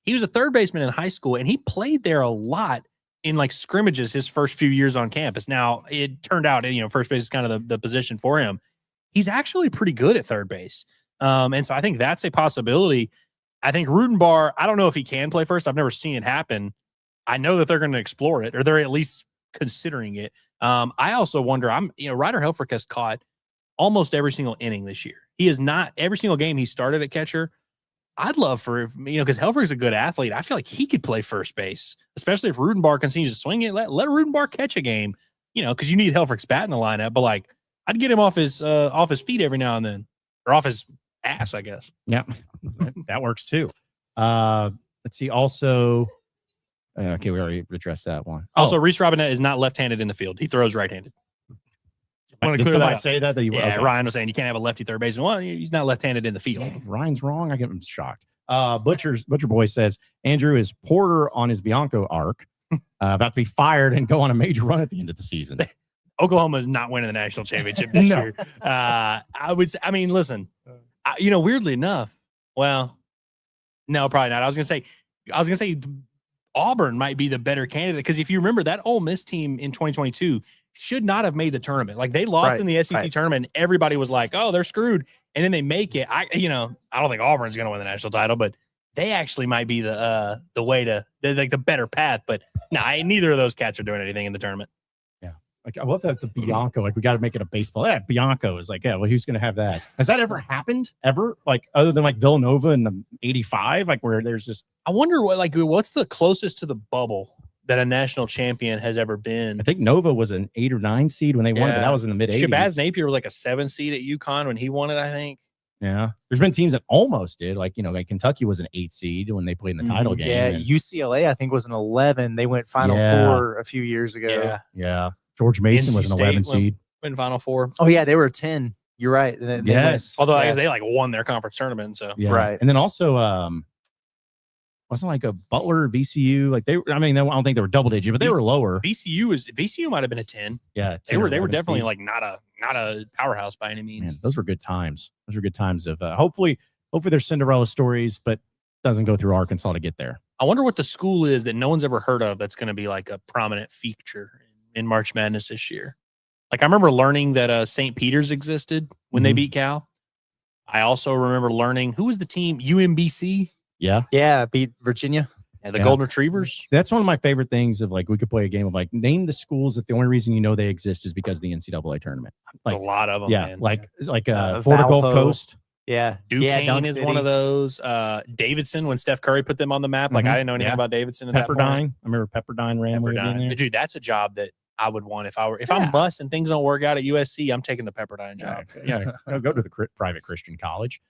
He was a third baseman in high school and he played there a lot in like scrimmages his first few years on campus. Now it turned out, first base is kind of the position for him. He's actually pretty good at third base. And so I think that's a possibility. I think Rutenbar, I don't know if he can play first. I've never seen it happen. I know that they're going to explore it, or they're at least considering it. I also wonder, Ryder Helfrich has caught almost every single inning this year. He is not every single game he started at catcher. I'd love for, because Helfrich's a good athlete. I feel like he could play first base, especially if Rutenbar continues to swing it. Let Rutenbar catch a game, because you need Helfrich's bat in the lineup. But like, I'd get him off his feet every now and then, or off his ass, I guess. Yeah, that works too. Let's see. Also, okay, we already addressed that one. Also, Reese Robinette is not left-handed in the field. He throws right-handed. I want to clear that up. Say that you okay. Ryan was saying you can't have a lefty third baseman. Well, he's not left-handed in the field. Ryan's wrong. I get him shocked. Butcher Boy says Andrew is Porter on his Bianco arc, about to be fired and go on a major run at the end of the season. Oklahoma is not winning the national championship this year. Listen, weirdly enough, well, no, probably not. I was gonna say Auburn might be the better candidate because if you remember that Ole Miss team in 2022 should not have made the tournament. Like they lost in the SEC tournament. And everybody was like, "Oh, they're screwed," and then they make it. I don't think Auburn's gonna win the national title, but they actually might be the way to the better path. But neither of those cats are doing anything in the tournament. Like I love that the Bianco, like we got to make it a baseball. Yeah, Bianco is like, well, who's going to have that? Has that ever happened? Ever? Like other than like Villanova in the '85, like where there's just. I wonder what's the closest to the bubble that a national champion has ever been. I think Nova was an 8 or 9 seed when they won it, but that was in the mid '80s. Shabazz Napier was like a 7 seed at UConn when he won it, I think. Yeah, there's been teams that almost did, like Kentucky was an 8 seed when they played in the title game. Yeah, UCLA I think was an 11. They went Final Four a few years ago. Yeah. George Mason was an 11 seed. Win Final Four. Oh yeah, they were a 10. You're right. Yes. Although I guess they won their conference tournament. So right. And then also wasn't like a Butler VCU like they. I mean, I don't think they were double digit, but they were lower. VCU might have been a 10. Yeah, they were definitely seed. Like not a powerhouse by any means. Man, those were good times. Those were good times of hopefully there's Cinderella stories, but doesn't go through Arkansas to get there. I wonder what the school is that no one's ever heard of that's going to be like a prominent feature in March Madness this year. Like I remember learning that St. Peter's existed when they beat Cal. I also remember learning who was the team UMBC. Yeah, beat Virginia. Yeah, the Golden Retrievers. That's one of my favorite things of like we could play a game of like name the schools that the only reason they exist is because of the NCAA tournament. Like a lot of them. Yeah, man. like Florida Gulf Coast. Yeah, Duquesne is one of those. Davidson, when Steph Curry put them on the map, like I didn't know anything about Davidson. At Pepperdine. That point. I remember Pepperdine ran. Pepperdine. Dude, that's a job that I would want if I'm Muss and things don't work out at USC. I'm taking the Pepperdine job. Yeah, go to the private Christian college.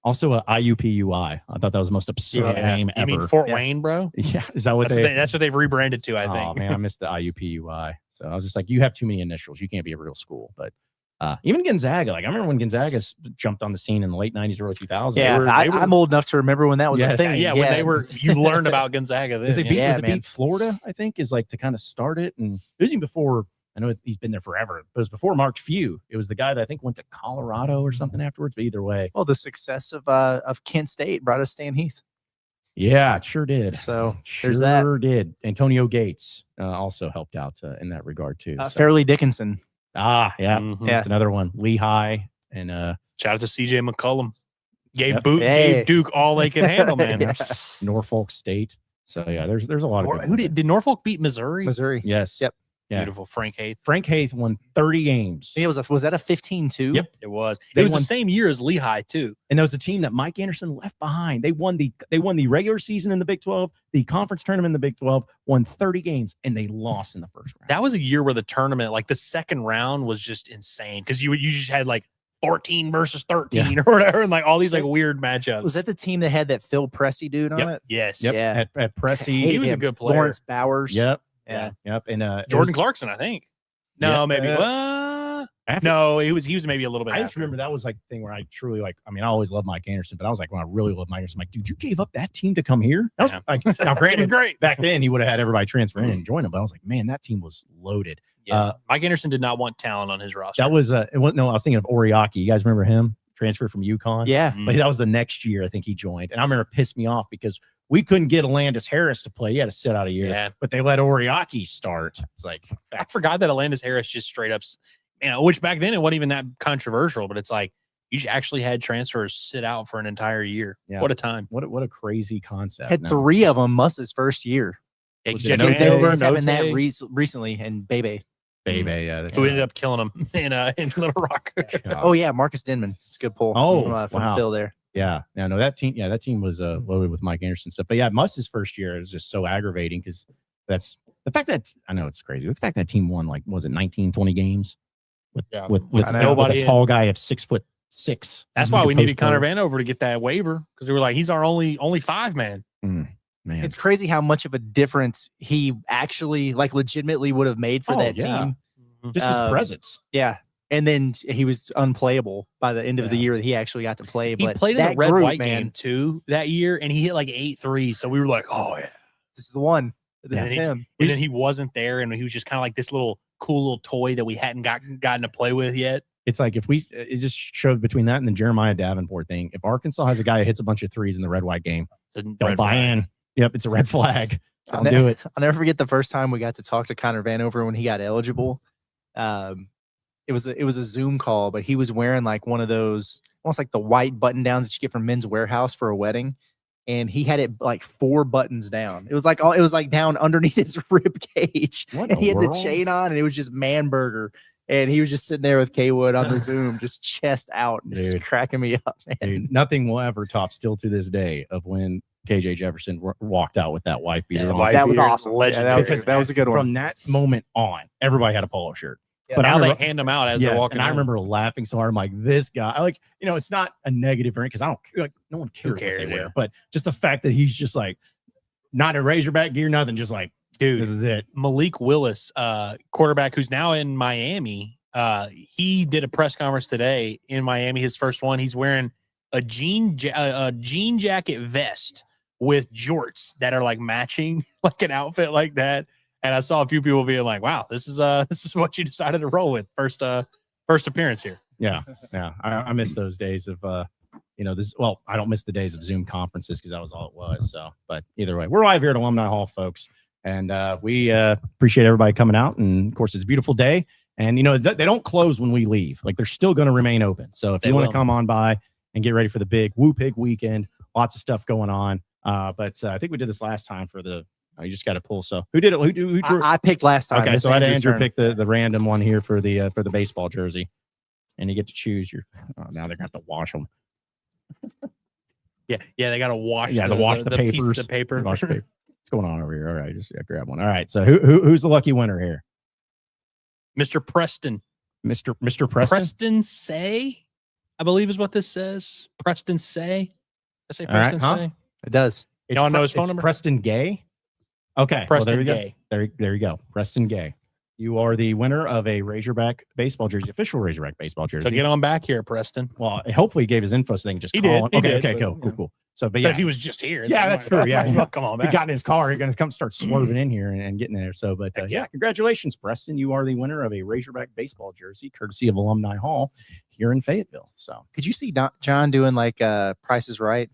Also a IUPUI. I thought that was the most absurd name ever. You mean Fort Wayne, bro? Yeah, is that what that's what they've rebranded to? I think. Oh man, I missed the IUPUI. So I was just like, you have too many initials. You can't be a real school. But even Gonzaga, like I remember when Gonzaga jumped on the scene in the late '90s, early 2000s. Yeah, I'm old enough to remember when that was a thing. Yeah, when they were, you learned about Gonzaga. Then. They beat Florida, I think, is like to kind of start it, and it was even before. I know he's been there forever, but it was before Mark Few. It was the guy that I think went to Colorado or something afterwards. But either way, well, the success of Kent State brought us Stan Heath. Yeah, it sure did. So there's that. Sure did. Antonio Gates also helped out in that regard too. Fairleigh Dickinson. Yeah, that's another one. Lehigh and shout out to CJ McCollum. Gave Duke all they could handle, man. Norfolk State. So yeah, there's a lot of. Who did Norfolk beat Missouri? Missouri. Yes. Yep. Yeah. Beautiful. Frank Haith. Frank Haith won 30 games. Yeah, was that a 15-2? Yep, it was. It was the same year as Lehigh too. And there was a team that Mike Anderson left behind. They won the regular season in the Big 12, the conference tournament in the Big 12, won 30 games, and they lost in the first round. That was a year where the tournament, like the second round, was just insane because you just had like 14 versus 13 or whatever, and like all these like weird matchups. Was that the team that had that Phil Pressey dude on it? Yes. Yep. Yeah. At Pressey, he was a good player. Lawrence Bowers. Yep. Yeah. Yep. And Jordan Clarkson, I think. No, maybe. No, he was maybe a little bit. I just remember that was like the thing where I truly like. I mean, I always loved Mike Anderson, but I was like, when I really loved Mike Anderson, I'm like, dude, you gave up that team to come here? That was like, now, granted, great. Back then, he would have had everybody transfer in and join him, but I was like, man, that team was loaded. Yeah. Mike Anderson did not want talent on his roster. That was I was thinking of Oriaki. You guys remember him? Transferred from UConn. Yeah, but that was the next year I think he joined, and I remember it pissed me off because we couldn't get Alandis Harris to play. He had to sit out a year. Yeah. But they let Oriaki start. It's like I forgot that Alandis Harris just straight up, which back then it wasn't even that controversial, but it's like you actually had transfers sit out for an entire year. Yeah. What a time. What a crazy concept. Had 3 of them Muss's first year. Having that recently, and Bebe. Who ended up killing him in Little Rock. Oh yeah, Marcus Denman. It's a good pull. From Phil there. Yeah, no, that team was loaded with Mike Anderson stuff. But yeah, Muss's first year is just so aggravating because that's the fact that I know it's crazy. But the fact that team won like was it 19, 20 games with nobody, with a tall guy of 6'6". That's why we needed Connor Vanover to get that waiver because we were like, he's our only 5-man. Man. It's crazy how much of a difference he actually like legitimately would have made for that team. Just his presence. Yeah. And then he was unplayable by the end of the year that he actually got to play. He played in the red-white game too that year, and he hit like 8 threes. So we were like, oh, yeah. This is the one. This is him. And then he wasn't there, and he was just kind of like this little cool little toy that we hadn't gotten to play with yet. It's like it just showed between that and the Jeremiah Davenport thing. If Arkansas has a guy who hits a bunch of threes in the red-white game, don't buy in. Yep, it's a red flag. Don't do it. I'll never forget the first time we got to talk to Connor Vanover when he got eligible. It was a Zoom call, but he was wearing like one of those almost like the white button downs that you get from Men's Warehouse for a wedding. And he had it like 4 buttons down. It was like down underneath his rib cage. And he had the chain on, and it was just man burger. And he was just sitting there with K-Wood on the Zoom, just chest out, and just cracking me up, man. Dude, nothing will ever top, still to this day, of when KJ Jefferson walked out with that wife beater on. That was awesome. Legendary. That was a good one. From that moment on, everybody had a polo shirt. Yeah, but now they hand them out as they're walking. And I remember laughing so hard. I'm like, this guy, it's not a negative or because I don't like no one cares what they wear, but just the fact that he's just like not in Razorback gear, nothing, just like, dude, this is it. Malik Willis, quarterback who's now in Miami. He did a press conference today in Miami, his first one. He's wearing a jean jacket vest with jorts that are like matching like an outfit like that. And I saw a few people being like, wow, this is what you decided to roll with. First appearance here. Yeah. Yeah. I miss those days of, I don't miss the days of Zoom conferences because that was all it was. So, but either way, we're live here at Alumni Hall, folks. And we appreciate everybody coming out. And of course, it's a beautiful day. And, they don't close when we leave. Like, they're still going to remain open. So if you want to come on by and get ready for the big Woo Pig weekend, lots of stuff going on. But I think we did this last time for the you just got to pull. So who did it? Who drew? I picked last time. Okay, so I had Andrew pick the random one here for the baseball jersey, and you get to choose your. Now they're gonna have to wash them. Yeah, they got to wash. Yeah, to wash the papers. The paper. Wash the paper. What's going on over here? All right, just grab one. All right, so who's the lucky winner here? Mr. Preston. Mr. Preston. Preston Say, I believe is what this says. Preston Say. I say Preston Say. It does. Y'all know his phone number? Preston Gay. Okay. Preston Gay. There you go. Preston Gay. You are the winner of a Razorback baseball jersey, official Razorback baseball jersey. So get on back here, Preston. Well, hopefully he gave his info so they can just call him. Okay, cool. So, but if he was just here. Yeah, that's true. Yeah. Come on back. He got in his car. He's going to come start swerving in here and getting there. So, but congratulations, Preston. You are the winner of a Razorback baseball jersey, courtesy of Alumni Hall here in Fayetteville. So, could you see John doing like Price is Right?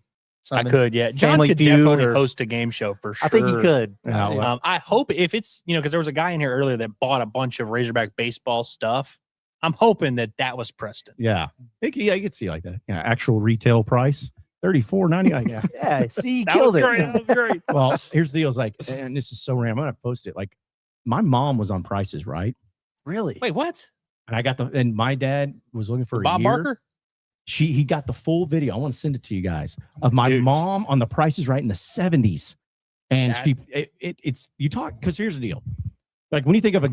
I could, yeah. John could definitely host a game show for sure. I think he could. I hope if it's, because there was a guy in here earlier that bought a bunch of Razorback baseball stuff. I'm hoping that was Preston. Yeah. I could see like that. Yeah. Actual retail price, $34.99. Yeah. Yeah. See, you killed it. That was great. Well, here's the deal. It's like, and this is so random. I'm going to post it. Like, my mom was on Prices Right. Really? Wait, what? And and my dad was looking for Bob a year. Barker? He got the full video. I want to send it to you guys of my mom on the Prices Right in the 70s. And it's you talk, because here's the deal. Like, when you think of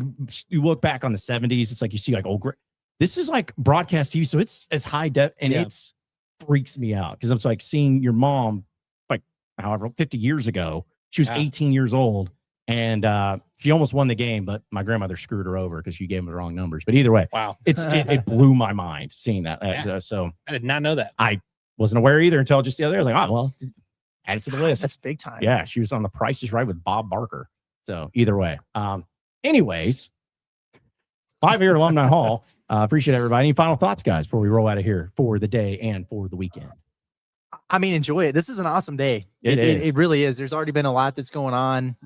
you look back on the 70s, it's like you see like old this is like broadcast TV, so it's as high def, and it's freaks me out because it's like seeing your mom like however 50 years ago. She was 18 years old, and she almost won the game, but my grandmother screwed her over because she gave them the wrong numbers. But either way, wow, it blew my mind seeing that. So I did not know that. I wasn't aware either until just the other day. I was like, oh well, add it to the list. That's big time. Yeah, she was on the Price is Right with Bob Barker. So either way, anyways, live here at Alumni Hall. Appreciate everybody. Any final thoughts, guys, before we roll out of here for the day and for the weekend? I mean, enjoy it. This is an awesome day. It really is. There's already been a lot that's going on.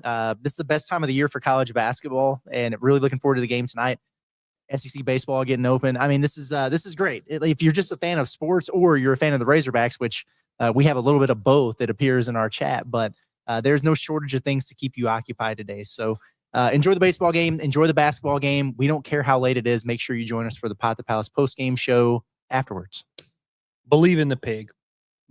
This is the best time of the year for college basketball, and really looking forward to the game tonight. SEC baseball getting open. I mean, this is great. If you're just a fan of sports or you're a fan of the Razorbacks, which we have a little bit of both that appears in our chat, but there's no shortage of things to keep you occupied today. So enjoy the baseball game. Enjoy the basketball game. We don't care how late it is. Make sure you join us for the Pot the Palace post-game show afterwards. Believe in the pig.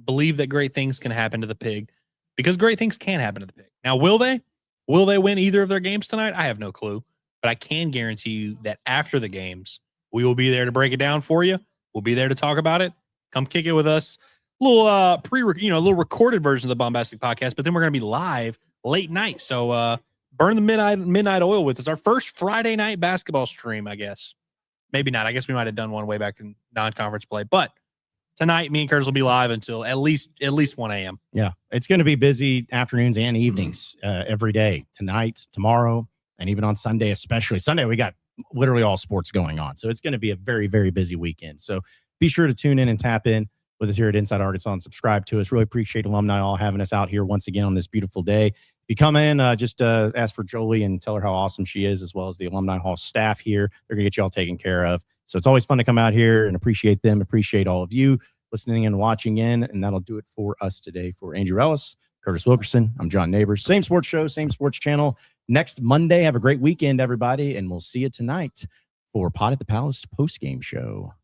Believe that great things can happen to the pig, because great things can happen to the pig. Now, will they? Will they win either of their games tonight? I have no clue, but I can guarantee you that after the games, we will be there to break it down for you. We'll be there to talk about it. Come kick it with us. A little a little recorded version of the Bombastic Podcast, but then we're going to be live late night. So burn the midnight oil with us. Our first Friday night basketball stream, I guess. Maybe not. I guess we might have done one way back in non-conference play, but tonight, me and Curtis will be live until at least 1 a.m. Yeah, it's going to be busy afternoons and evenings every day. Tonight, tomorrow, and even on Sunday especially. Sunday, we got literally all sports going on. So it's going to be a very, very busy weekend. So be sure to tune in and tap in with us here at Inside Arkansas and subscribe to us. Really appreciate Alumni Hall having us out here once again on this beautiful day. If you come in, just ask for Jolie and tell her how awesome she is, as well as the Alumni Hall staff here. They're going to get you all taken care of. So it's always fun to come out here and appreciate them, appreciate all of you listening and watching in. And that'll do it for us today. For Andrew Ellis, Curtis Wilkerson, I'm John Neighbors. Same sports show, same sports channel. Next Monday, have a great weekend, everybody. And we'll see you tonight for Pot at the Palace post-game show.